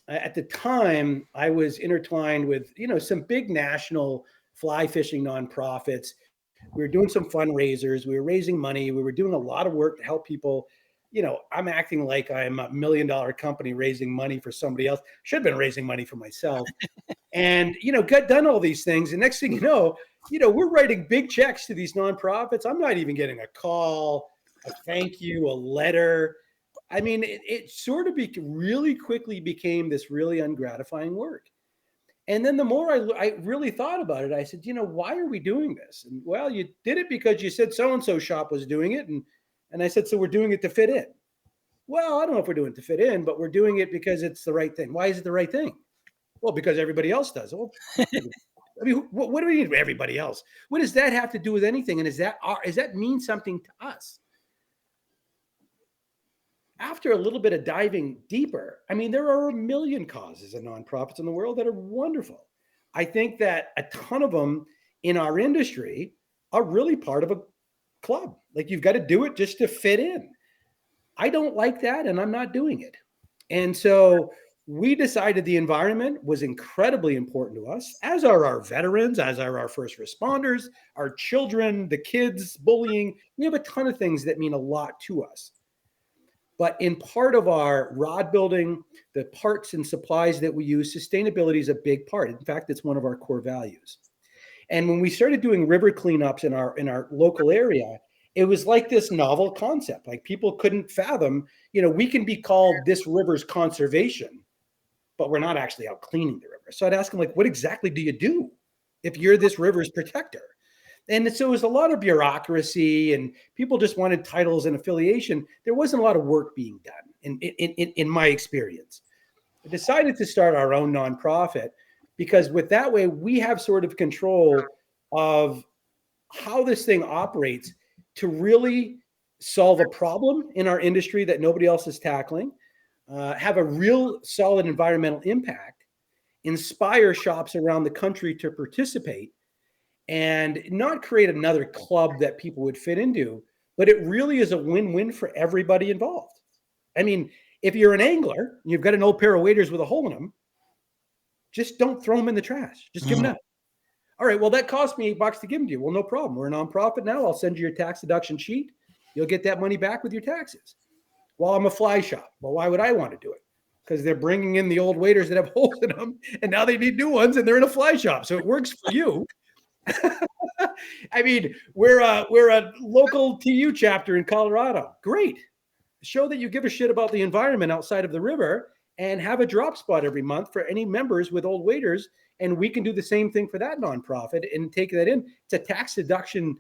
At the time, I was intertwined with, some big national fly fishing nonprofits. We were doing some fundraisers. We were raising money. We were doing a lot of work to help people. I'm acting like I'm a $1 million company raising money for somebody else. Should have been raising money for myself. And, got done all these things. And next thing you know, we're writing big checks to these nonprofits. I'm not even getting a call, a thank you, a letter. I mean, it sort of really quickly became this really ungratifying work. And then the more I really thought about it, I said, why are we doing this? And well, you did it because you said so-and-so shop was doing it. And I said, so we're doing it to fit in. Well, I don't know if we're doing it to fit in, but we're doing it because it's the right thing. Why is it the right thing? Well, because everybody else does. Well, I mean, what do we need everybody else? What does that have to do with anything? And does that mean something to us? After a little bit of diving deeper, I mean, there are a million causes of nonprofits in the world that are wonderful. I think that a ton of them in our industry are really part of a club. Like, you've got to do it just to fit in. I don't like that, and I'm not doing it. And so we decided the environment was incredibly important to us, as are our veterans, as are our first responders, our children, the kids, bullying. We have a ton of things that mean a lot to us. But in part of our rod building, the parts and supplies that we use, sustainability is a big part. In fact, it's one of our core values. And when we started doing river cleanups in our local area, it was like this novel concept. Like, people couldn't fathom, we can be called this river's conservation, but we're not actually out cleaning the river. So I'd ask them, like, what exactly do you do if you're this river's protector? And so it was a lot of bureaucracy, and people just wanted titles and affiliation. There wasn't a lot of work being done in my experience. I decided to start our own nonprofit because with that way, we have sort of control of how this thing operates to really solve a problem in our industry that nobody else is tackling, have a real solid environmental impact, inspire shops around the country to participate, and not create another club that people would fit into, but it really is a win-win for everybody involved. I mean, if you're an angler, you've got an old pair of waders with a hole in them, just don't throw them in the trash. Just give them out. All right, well, that cost me $8 to give them to you. Well, no problem. We're a nonprofit now. I'll send you your tax deduction sheet. You'll get that money back with your taxes. Well, I'm a fly shop. Well, why would I want to do it? Because they're bringing in the old waders that have holes in them, and now they need new ones, and they're in a fly shop. So it works for you. I mean, we're a local TU chapter in Colorado. Great. Show that you give a shit about the environment outside of the river, and have a drop spot every month for any members with old waders. And we can do the same thing for that nonprofit and take that in. It's a tax deduction,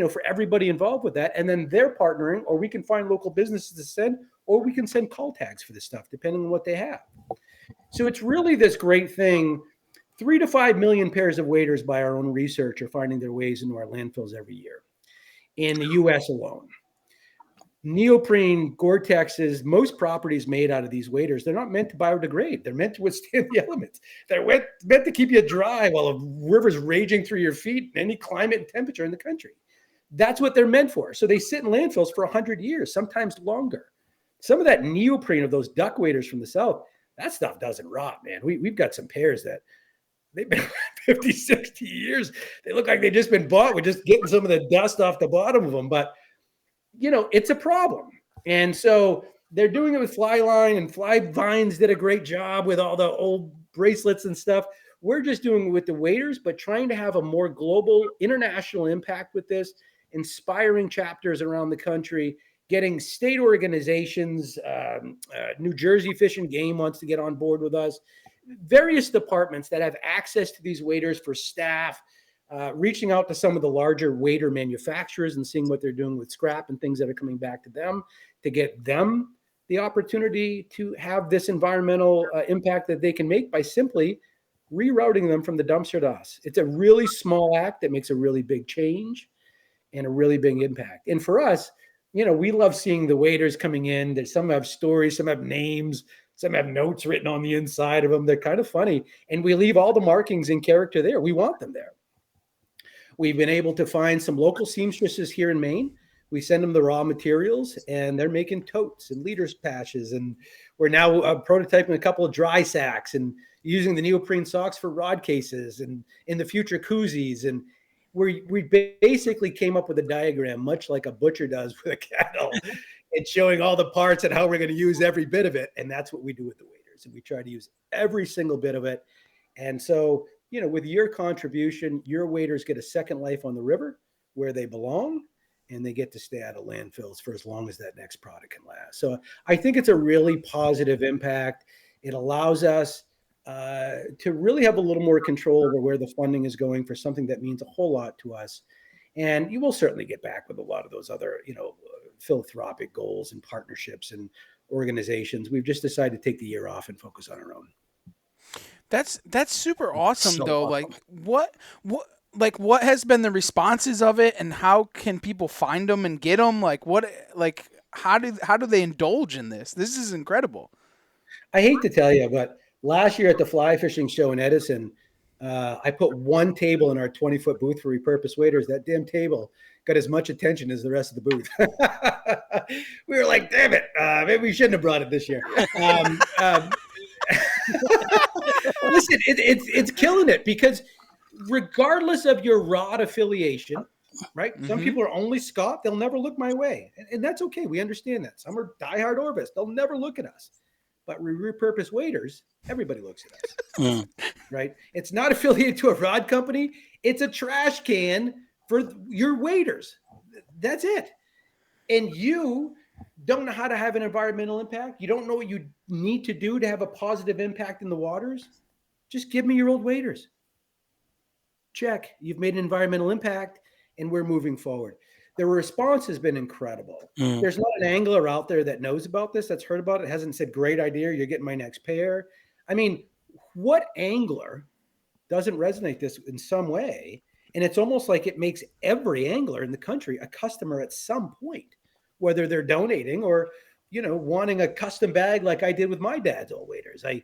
for everybody involved with that. And then they're partnering, or we can find local businesses to send, or we can send call tags for this stuff, depending on what they have. So it's really this great thing. 3 to 5 million pairs of waders by our own research are finding their ways into our landfills every year in the U.S. alone. Neoprene Gore-Tex is most properties made out of these waders. They're not meant to biodegrade. They're meant to withstand the elements. They're meant to keep you dry while a river's raging through your feet in any climate and temperature in the country. That's what they're meant for. So they sit in landfills for 100 years, sometimes longer. Some of that neoprene of those duck waders from the south, that stuff doesn't rot, man. We've got some pairs that they've been 50, 60 years. They look like they've just been bought. We're just getting some of the dust off the bottom of them. But it's a problem. And so they're doing it with Fly Line, and Fly Vines did a great job with all the old bracelets and stuff. We're just doing it with the waders, but trying to have a more global, international impact with this, inspiring chapters around the country, getting state organizations. New Jersey Fish and Game wants to get on board with us. Various departments that have access to these waders for staff, reaching out to some of the larger wader manufacturers and seeing what they're doing with scrap and things that are coming back to them to get them the opportunity to have this environmental impact that they can make by simply rerouting them from the dumpster to us. It's a really small act that makes a really big change and a really big impact. And for us, we love seeing the waders coming in. That some have stories, some have names, some have notes written on the inside of them. They're kind of funny. And we leave all the markings in character there. We want them there. We've been able to find some local seamstresses here in Maine. We send them the raw materials, and they're making totes and leaders patches. And we're now prototyping a couple of dry sacks and using the neoprene socks for rod cases, and in the future koozies. And we basically came up with a diagram, much like a butcher does with a cattle, and showing all the parts and how we're going to use every bit of it. And that's what we do with the waders. And we try to use every single bit of it. And so, with your contribution, your waders get a second life on the river where they belong, and they get to stay out of landfills for as long as that next product can last. So I think it's a really positive impact. It allows us to really have a little more control over where the funding is going for something that means a whole lot to us. And you will certainly get back with a lot of those other, philanthropic goals and partnerships and organizations. We've just decided to take the year off and focus on our own. That's super awesome, though. Awesome. What has been the responses of it, and how can people find them and get them? How do they indulge in this? This is incredible. I hate to tell you, but last year at the fly fishing show in Edison, I put one table in our 20-foot booth for repurposed waders. That damn table got as much attention as the rest of the booth. We were like, damn it, maybe we shouldn't have brought it this year. Listen, it's killing it, because regardless of your rod affiliation, right? Mm-hmm. Some people are only Scott. They'll never look my way. And that's okay. We understand that. Some are diehard Orvis. They'll never look at us. But we repurpose waders, everybody looks at us, right? It's not affiliated to a rod company. It's a trash can for your waders. That's it. And you don't know how to have an environmental impact. You don't know what you need to do to have a positive impact in the waters. Just give me your old waders. Check. You've made an environmental impact, and we're moving forward. The response has been incredible. There's not an angler out there that knows about this, that's heard about it, hasn't said, great idea, you're getting my next pair. I mean, what angler doesn't resonate this in some way And it's almost like it makes every angler in the country a customer at some point, whether they're donating or, wanting a custom bag like I did with my dad's old waders. I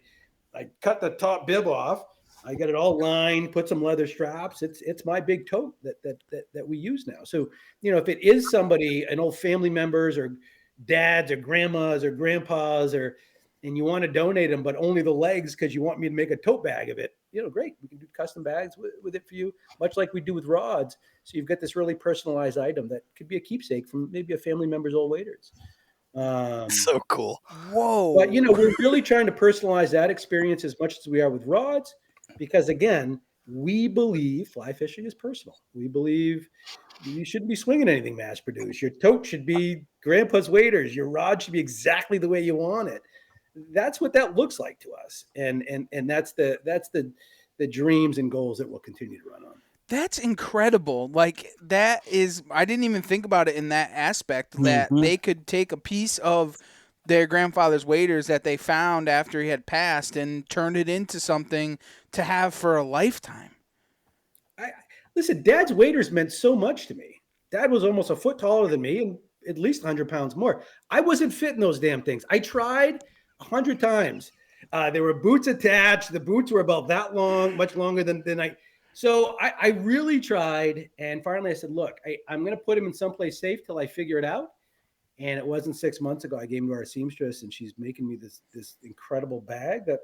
cut the top bib off. I got it all lined, put some leather straps. It's my big tote that we use now. So, if it is somebody, an old family members or dads or grandmas or grandpas, and you want to donate them, but only the legs because you want me to make a tote bag of it, great. We can do custom bags with it for you, much like we do with rods. So you've got this really personalized item that could be a keepsake from maybe a family member's old waders. So cool. Whoa. But, we're really trying to personalize that experience as much as we are with rods, because again, we believe fly fishing is personal. We believe you shouldn't be swinging anything mass produced. Your tote should be grandpa's waders. Your rod should be exactly the way you want it. That's what that looks like to us. And that's the dreams and goals that we'll continue to run on. That's incredible. Like, I didn't even think about it in that aspect, that they could take a piece of their grandfather's waders that they found after he had passed and turned it into something to have for a lifetime. Listen, Dad's waders meant so much to me. Dad was almost a foot taller than me and at least 100 pounds more. I wasn't fitting those damn things. I tried 100 times. There were boots attached. The boots were about that long, much longer than I. So I really tried. And finally I said, look, I'm going to put him in someplace safe till I figure it out. And it wasn't 6 months ago. I gave him to our seamstress, and she's making me this incredible bag that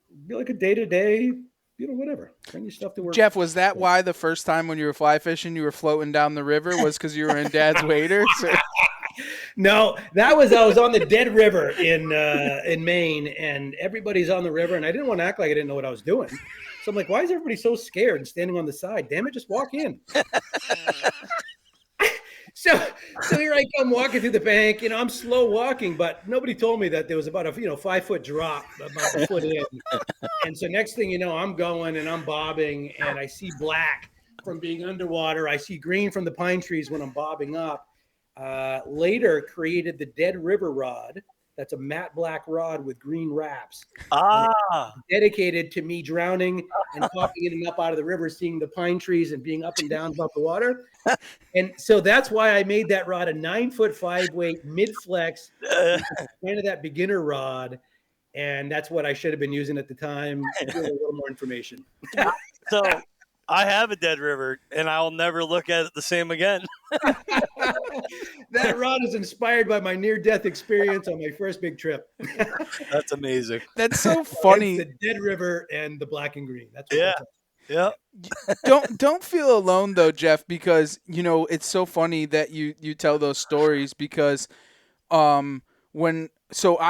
would be like a day-to-day, whatever. Bring your stuff to work. Jeff, was that why the first time when you were fly fishing, you were floating down the river, was because you were in Dad's waders? No, I was on the dead river in Maine, and everybody's on the river, and I didn't want to act like I didn't know what I was doing. So I'm like, why is everybody so scared and standing on the side? Damn it, just walk in. So here I come walking through the bank. I'm slow walking, but nobody told me that there was about a 5-foot drop, about a foot in. And so next thing you know, I'm going and I'm bobbing, and I see black from being underwater. I see green from the pine trees when I'm bobbing up. Later created the Dead River rod. That's a matte black rod with green wraps. Dedicated to me drowning and popping in and up out of the river, seeing the pine trees and being up and down above the water. And so that's why I made that rod a 9-foot 5-weight mid-flex, kind of that beginner rod. And that's what I should have been using at the time. A little more information. So I have a Dead River, and I'll never look at it the same again. That rod is inspired by my near-death experience on my first big trip. That's amazing. That's so funny. It's the Dead River and the black and green. That's what yeah. Don't feel alone though, Jeff, because it's so funny that you tell those stories, because I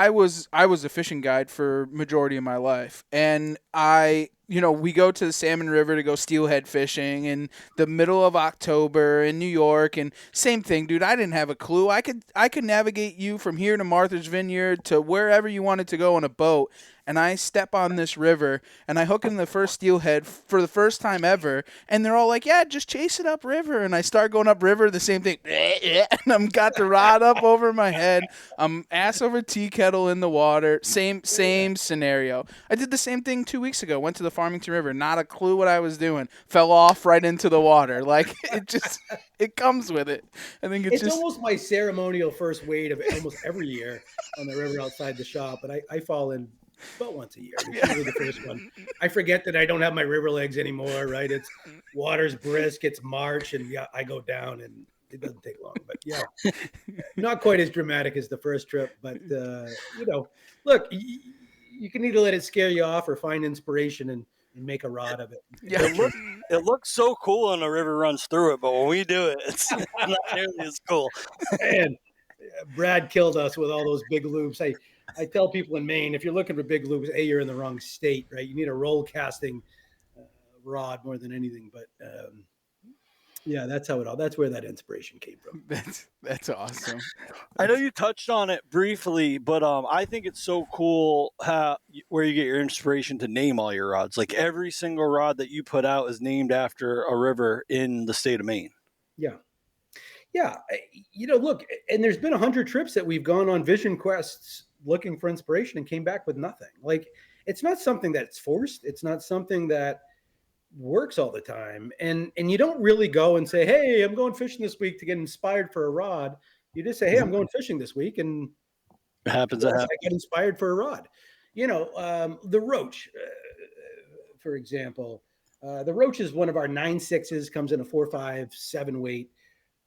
was a fishing guide for majority of my life, and we go to the Salmon River to go steelhead fishing in the middle of October in New York, and same thing, dude. I didn't have a clue. I could navigate you from here to Martha's Vineyard to wherever you wanted to go on a boat. And I step on this river, and I hook in the first steelhead for the first time ever, and they're all like, yeah, just chase it up river. And I start going up river, the same thing, and I'm got the rod up over my head. I'm ass over tea kettle in the water. Same scenario. I did the same thing 2 weeks ago. Went to the Farmington River, not a clue what I was doing. Fell off right into the water. Like, it comes with it. I think it's just almost my ceremonial first wade of almost every year on the river outside the shop, but I fall in about once a year. It's usually the first one. I forget that I don't have my river legs anymore, right? It's water's brisk, it's March, and I go down, and it doesn't take long. But yeah, not quite as dramatic as the first trip. But look, you can either let it scare you off or find inspiration and make a rod of it. Yeah, it looks so cool when a river runs through it, but when we do it, it's not nearly as cool. And Brad killed us with all those big loops. I tell people in Maine, if you're looking for big loops, you're in the wrong state, right? You need a roll casting rod more than anything. But that's where that inspiration came from. That's awesome. I know you touched on it briefly, but I think it's so cool where you get your inspiration to name all your rods. Like, every single rod that you put out is named after a river in the state of Maine. Yeah. Yeah. Look, and there's been 100 trips that we've gone on vision quests looking for inspiration and came back with nothing. Like, it's not something that's forced. It's not something that works all the time. And you don't really go and say, hey, I'm going fishing this week to get inspired for a rod. You just say, hey, I'm going fishing this week. And It happens. I get inspired for a rod. The roach, for example. The roach is one of our 9.6s, comes in a 4, 5, 7 weight,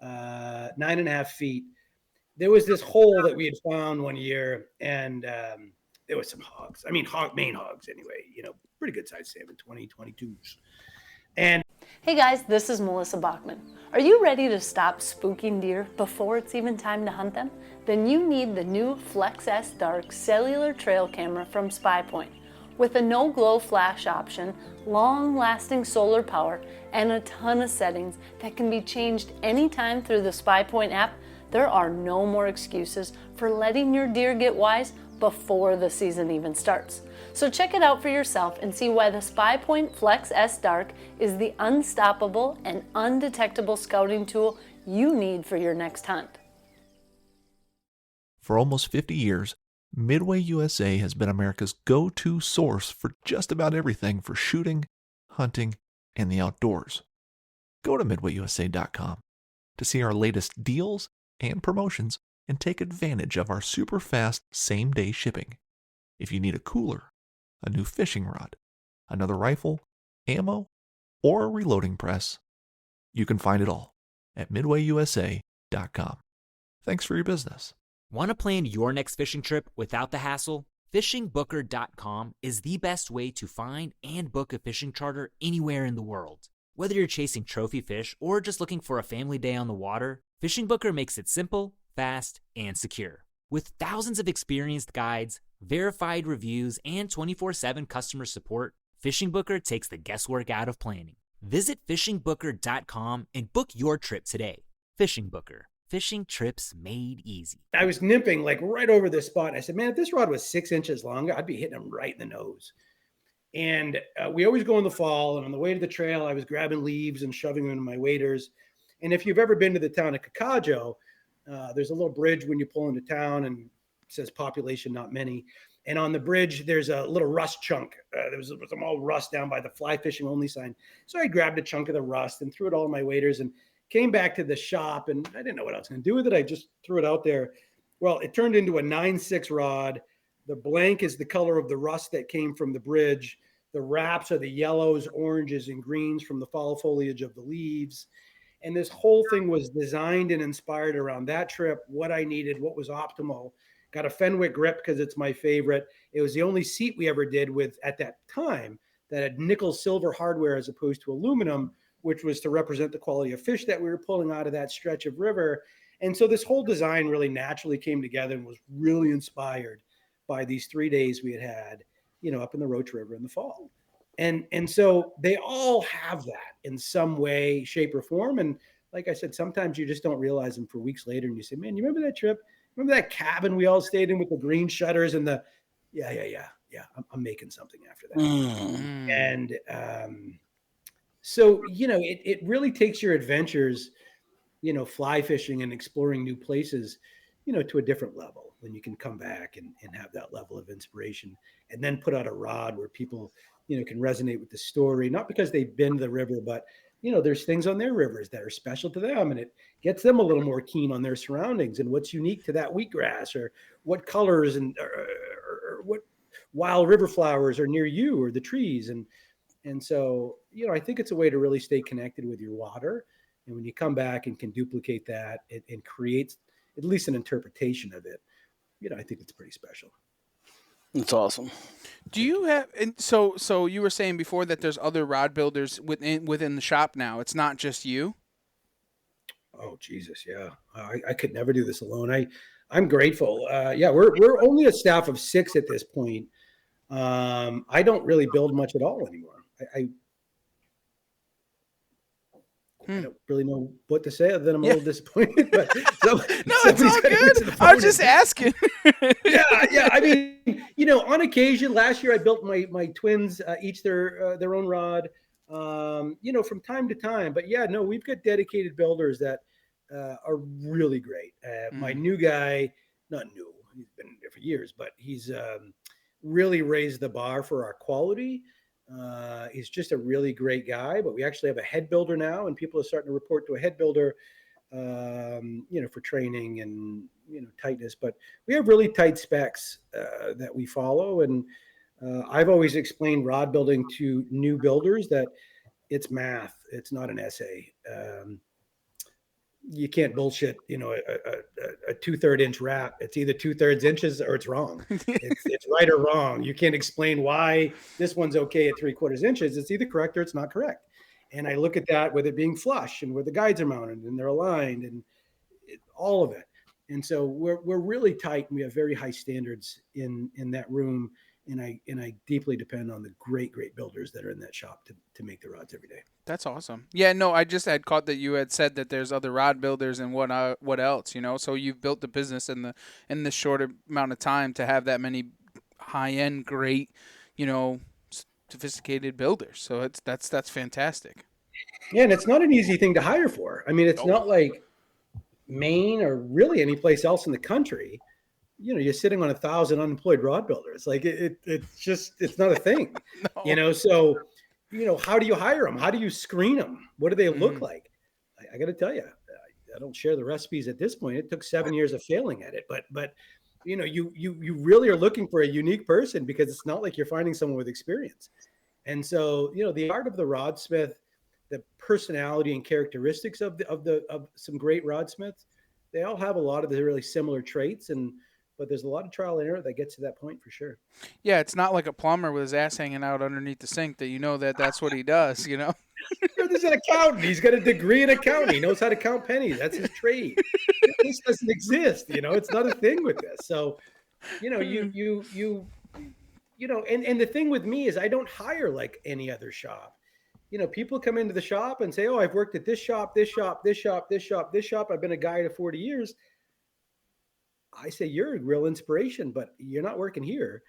9.5 feet. There was this hole that we had found one year, and there was some hogs. I mean, Maine hogs anyway, pretty good sized salmon, 20, 22s. And hey guys, this is Melissa Bachman. Are you ready to stop spooking deer before it's even time to hunt them? Then you need the new Flex S Dark cellular trail camera from SpyPoint. With a no-glow flash option, long-lasting solar power, and a ton of settings that can be changed anytime through the SpyPoint app, there are no more excuses for letting your deer get wise before the season even starts. So check it out for yourself and see why the SpyPoint Flex S Dark is the unstoppable and undetectable scouting tool you need for your next hunt. For almost 50 years, Midway USA has been America's go-to source for just about everything for shooting, hunting, and the outdoors. Go to midwayusa.com to see our latest deals and promotions and take advantage of our super fast same-day shipping. If you need a cooler, a new fishing rod, another rifle, ammo, or a reloading press, you can find it all at midwayusa.com. Thanks for your business. Want to plan your next fishing trip without the hassle? FishingBooker.com is the best way to find and book a fishing charter anywhere in the world. Whether you're chasing trophy fish or just looking for a family day on the water, Fishing Booker makes it simple, fast, and secure. With thousands of experienced guides, verified reviews, and 24/7 customer support, Fishing Booker takes the guesswork out of planning. Visit FishingBooker.com and book your trip today. Fishing Booker. Fishing trips made easy. I was nymphing like right over this spot. I said, man, if this rod was 6 inches longer, I'd be hitting him right in the nose. And we always go in the fall, and on the way to the trail, I was grabbing leaves and shoving them in my waders. And if you've ever been to the town of Cacao, there's a little bridge when you pull into town, and it says population, not many. And on the bridge, there's a little rust chunk. There was some all rust down by the fly fishing only sign. So I grabbed a chunk of the rust and threw it all in my waders and came back to the shop, and I didn't know what I was going to do with it. I just threw it out there. Well, it turned into a 9.6 rod. The blank is the color of the rust that came from the bridge. The wraps are the yellows, oranges, and greens from the fall foliage of the leaves. And this whole thing was designed and inspired around that trip, what I needed, what was optimal. Got a Fenwick grip because it's my favorite. It was the only seat we ever did with, at that time, that had nickel silver hardware as opposed to aluminum, which was to represent the quality of fish that we were pulling out of that stretch of river. And so this whole design really naturally came together and was really inspired by these 3 days we had, up in the Roach River in the fall. And so they all have that in some way, shape, or form. And like I said, sometimes you just don't realize them for weeks later. And you say, man, you remember that trip? Remember that cabin we all stayed in with the green shutters and the, yeah. I'm making something after that. Mm. And so, it really takes your adventures, fly fishing and exploring new places, to a different level when you can come back and have that level of inspiration and then put out a rod where people, can resonate with the story, not because they've been to the river, but, there's things on their rivers that are special to them, and it gets them a little more keen on their surroundings and what's unique to that wheatgrass, or what colors and or what wild river flowers are near you, or the trees. And so, I think it's a way to really stay connected with your water. And when you come back and can duplicate that, it creates at least an interpretation of it. I think it's pretty special. That's awesome. Do you have, and so you were saying before that there's other rod builders within the shop now. It's not just you. Oh, Jesus. Yeah. I could never do this alone. I'm grateful. We're only a staff of 6 at this point. I don't really build much at all anymore. I don't really know what to say other than I'm a little disappointed. But no, it's all good. I was just asking. Yeah. I mean, on occasion, last year I built my twins each their own rod. From time to time. But we've got dedicated builders that are really great. My new guy, not new, he's been there for years, but he's really raised the bar for our quality. He's just a really great guy, but we actually have a head builder now, and people are starting to report to a head builder, for training and, tightness. But we have really tight specs that we follow. And I've always explained rod building to new builders that it's math. It's not an essay. You can't bullshit, a 2/3 inch wrap. It's either 2/3 inches or it's wrong. It's right or wrong. You can't explain why this one's okay at 3/4 inches. It's either correct or it's not correct. And I look at that with it being flush and where the guides are mounted and they're aligned and all of it. And so we're really tight, and we have very high standards in that room. And I deeply depend on the great builders that are in that shop to make the rods every day. That's awesome. Yeah, no, I just had caught that you had said that there's other rod builders and what else, So you've built the business in the short amount of time to have that many high-end, great, sophisticated builders. So that's fantastic. Yeah, and it's not an easy thing to hire for. I mean, it's not like Maine or really any place else in the country. You're sitting on 1,000 unemployed rod builders. Like it's not a thing, No. So, how do you hire them? How do you screen them? What do they look like? I got to tell you, I don't share the recipes at this point. It took 7 years of failing at it, but you really are looking for a unique person, because it's not like you're finding someone with experience. And so, the art of the rodsmith, the personality and characteristics of some great rodsmiths, they all have a lot of the really similar traits, but there's a lot of trial and error that gets to that point for sure. Yeah, it's not like a plumber with his ass hanging out underneath the sink that that's what he does, There's an accountant. He's got a degree in accounting. He knows how to count pennies. That's his trade. This doesn't exist. It's not a thing with this. So, and the thing with me is I don't hire like any other shop. People come into the shop and say, "Oh, I've worked at this shop, this shop, this shop, this shop, this shop. I've been a guide of 40 years." I say, "You're a real inspiration, but you're not working here."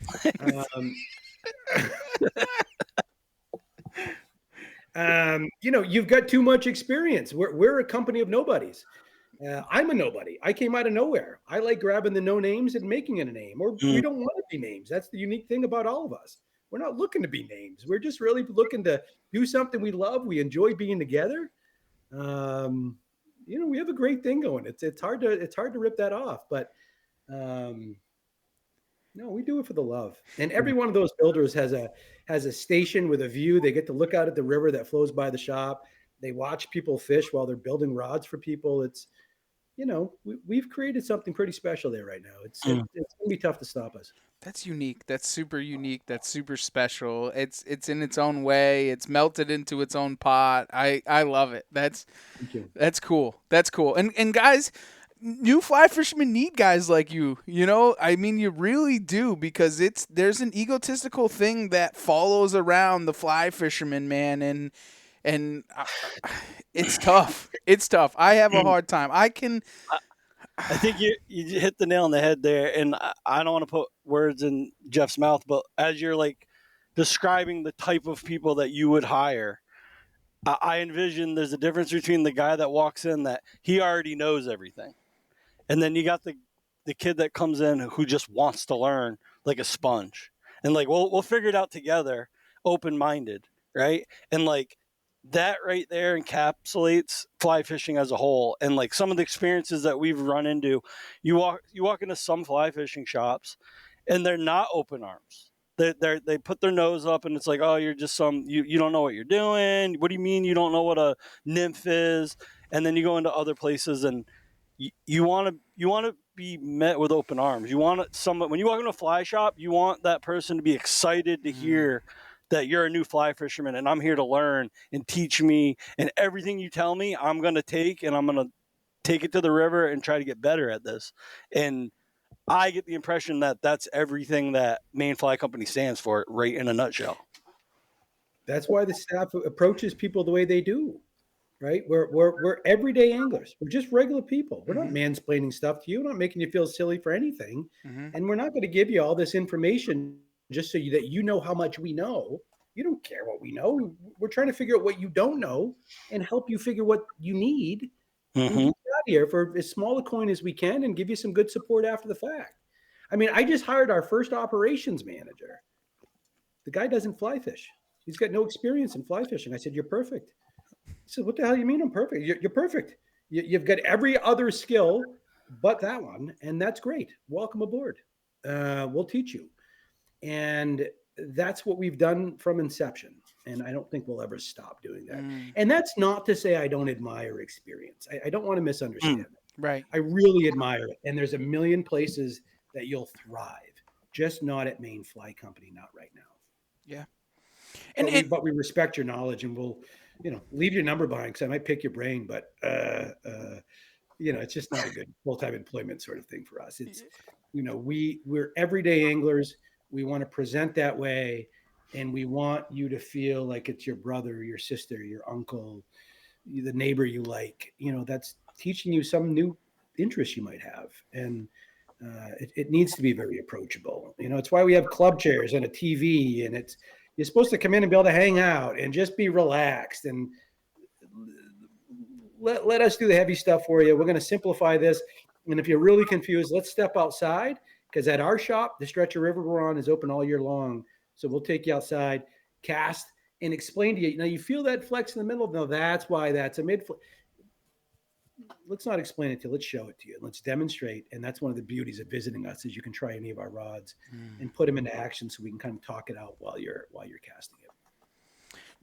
You've got too much experience. We're a company of nobodies. I'm a nobody. I came out of nowhere. I like grabbing the no names and making it a name, or we don't want to be names. That's the unique thing about all of us. We're not looking to be names. We're just really looking to do something we love. We enjoy being together. We have a great thing going. It's hard to rip that off, but no, we do it for the love. And every one of those builders has a station with a view. They get to look out at the river that flows by the shop. They watch people fish while they're building rods for people. It's, we've created something pretty special there right now. It's going to be tough to stop us. That's unique. That's super unique. That's super special. It's in its own way. It's melted into its own pot. I love it. That's cool. That's cool. And guys, new fly fishermen need guys like you. I mean, you really do, because there's an egotistical thing that follows around the fly fisherman, man, and it's tough. It's tough. I have a hard time. I think you hit the nail on the head there, and I don't want to put words in Jeff's mouth, but as you're like describing the type of people that you would hire, I envision there's a difference between the guy that walks in that he already knows everything, and then you got the kid that comes in who just wants to learn like a sponge, and like we'll figure it out together, open-minded, right? And like that right there encapsulates fly fishing as a whole. And like some of the experiences that we've run into, you walk into some fly fishing shops and they're not open arms. They put their nose up and it's like, "Oh, you're just you don't know what you're doing. What do you mean you don't know what a nymph is?" And then you go into other places and you want to be met with open arms. You want when you walk into a fly shop, you want that person to be excited to hear that you're a new fly fisherman and I'm here to learn and teach me, and everything you tell me, I'm going to take, and I'm going to take it to the river and try to get better at this. And I get the impression that that's everything that Maine Fly Company stands for, right in a nutshell. That's why the staff approaches people the way they do, right? We're everyday anglers. We're just regular people. We're not mansplaining stuff to you. We're not making you feel silly for anything. And we're not going to give you all this information just so that you know how much we know. You don't care what we know. We're trying to figure out what you don't know and help you figure what you need. And get out here for as small a coin as we can and give you some good support after the fact. I mean, I just hired our first operations manager. The guy doesn't fly fish. He's got no experience in fly fishing. I said, you're perfect. He said, what the hell do you mean I'm perfect? You're perfect. You've got every other skill but that one, and that's great. Welcome aboard. We'll teach you. And that's what we've done from inception. And I don't think we'll ever stop doing that. And that's not to say I don't admire experience. I don't want to misunderstand it. Right. I really admire it. And there's a million places that you'll thrive, just not at Maine Fly Company, not right now. Yeah. But we respect your knowledge, and we'll, leave your number behind, because I might pick your brain, but it's just not a good full-time employment sort of thing for us. It's, we're everyday anglers. We want to present that way, and we want you to feel like it's your brother, your sister, your uncle, the neighbor you like. That's teaching you some new interest you might have, and it needs to be very approachable. It's why we have club chairs and a TV, and you're supposed to come in and be able to hang out and just be relaxed, and let us do the heavy stuff for you. We're going to simplify this. And if you're really confused, let's step outside, because at our shop, the stretch of river we're on is open all year long. So we'll take you outside, cast, and explain to you. Now, you feel that flex in the middle? No, that's why that's a mid-flex. Let's not explain it to you. Let's show it to you. Let's demonstrate. And that's one of the beauties of visiting us, is you can try any of our rods and put them into action, so we can kind of talk it out while you're casting it.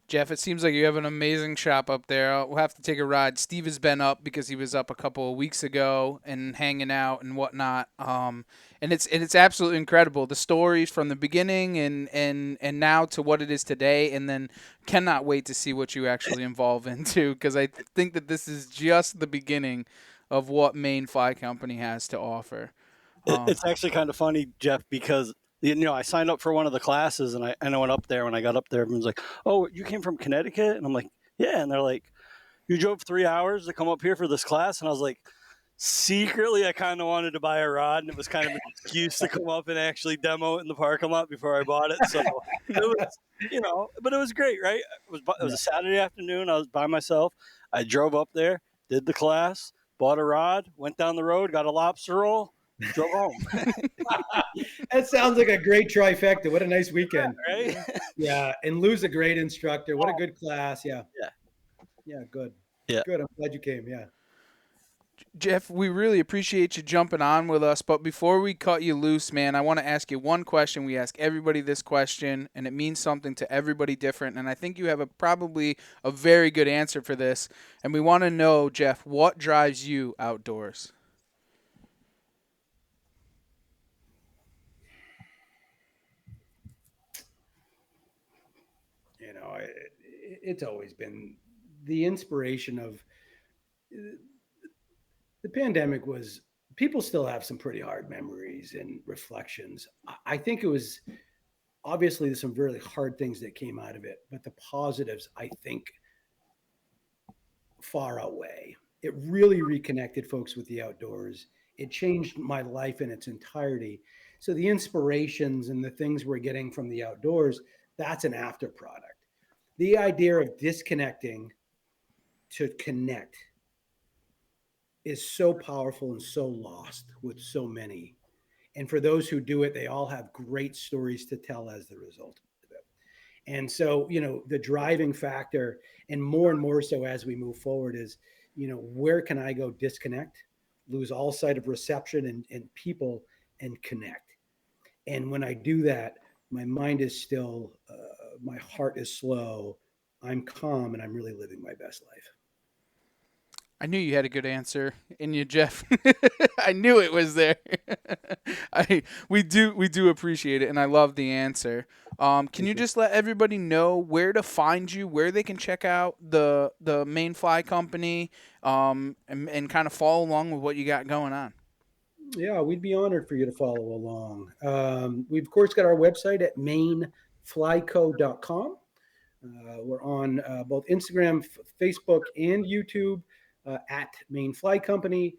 Jeff, it seems like you have an amazing shop up there. We'll have to take a ride. Steve has been up because he was up a couple of weeks ago and hanging out and whatnot. And it's absolutely incredible. The stories from the beginning and now to what it is today, and then cannot wait to see what you actually evolve into, because I think that this is just the beginning of what Maine Fly Company has to offer. It's actually kind of funny, Jeff, because I signed up for one of the classes, and I went up there. When I got up there, everyone's like, "Oh, you came from Connecticut?" And I'm like, "Yeah." And they're like, "You drove 3 hours to come up here for this class?" And I was like, secretly, I kind of wanted to buy a rod, and it was kind of an excuse to come up and actually demo it in the parking lot before I bought it. So it was, but it was great, right? It was a Saturday afternoon. I was by myself. I drove up there, did the class, bought a rod, went down the road, got a lobster roll, drove home. That sounds like a great trifecta. What a nice weekend. Right? Yeah. And Lou's a great instructor. What a good class. Yeah. Yeah. Good. Yeah. Good. I'm glad you came. Yeah. Jeff, we really appreciate you jumping on with us. But before we cut you loose, man, I want to ask you one question. We ask everybody this question, and it means something to everybody different. And I think you have probably a very good answer for this. And we want to know, Jeff, what drives you outdoors? It's always been the inspiration of the pandemic. People still have some pretty hard memories and reflections. I think it was obviously some really hard things that came out of it, but the positives, I think, far outweigh. It really reconnected folks with the outdoors. It changed my life in its entirety. So the inspirations and the things we're getting from the outdoors, that's an after product. The idea of disconnecting to connect is so powerful and so lost with so many. And for those who do it, they all have great stories to tell as the result of it. And so, the driving factor, and more so as we move forward, is, where can I go disconnect, lose all sight of reception and people, and connect? And when I do that, my mind is still, my heart is slow, I'm calm, and I'm really living my best life. I knew you had a good answer in you, Jeff. I knew it was there. We do appreciate it, and I love the answer. Can you just let everybody know where to find you, where they can check out the Maine Fly Company, and kind of follow along with what you got going on? Yeah, we'd be honored for you to follow along. We've, of course, got our website at maineflyco.com. We're on both Instagram, Facebook, and YouTube at Maine Fly Company.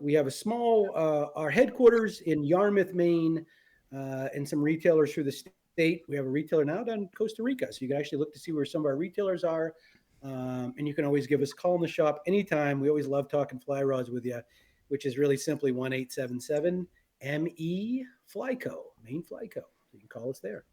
We have a small, our headquarters in Yarmouth, Maine, and some retailers through the state. We have a retailer now down in Costa Rica, so you can actually look to see where some of our retailers are. And you can always give us a call in the shop anytime. We always love talking fly rods with you, which is really simply 1-877-ME Fly Co, Maine Fly Co. You can call us there.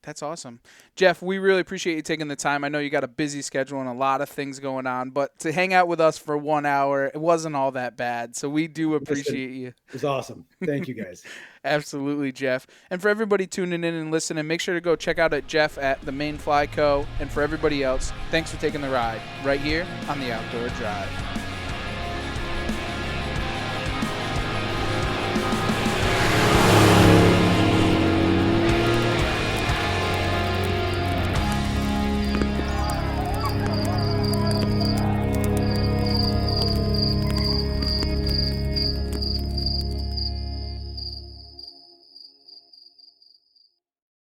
That's awesome. Jeff, we really appreciate you taking the time. I know you got a busy schedule and a lot of things going on, but to hang out with us for 1 hour, it wasn't all that bad. So we do appreciate you. It was awesome. Thank you, guys. Absolutely, Jeff. And for everybody tuning in and listening, make sure to go check out Jeff at the Maine Fly Co. And for everybody else, thanks for taking the ride right here on the Outdoor Drive.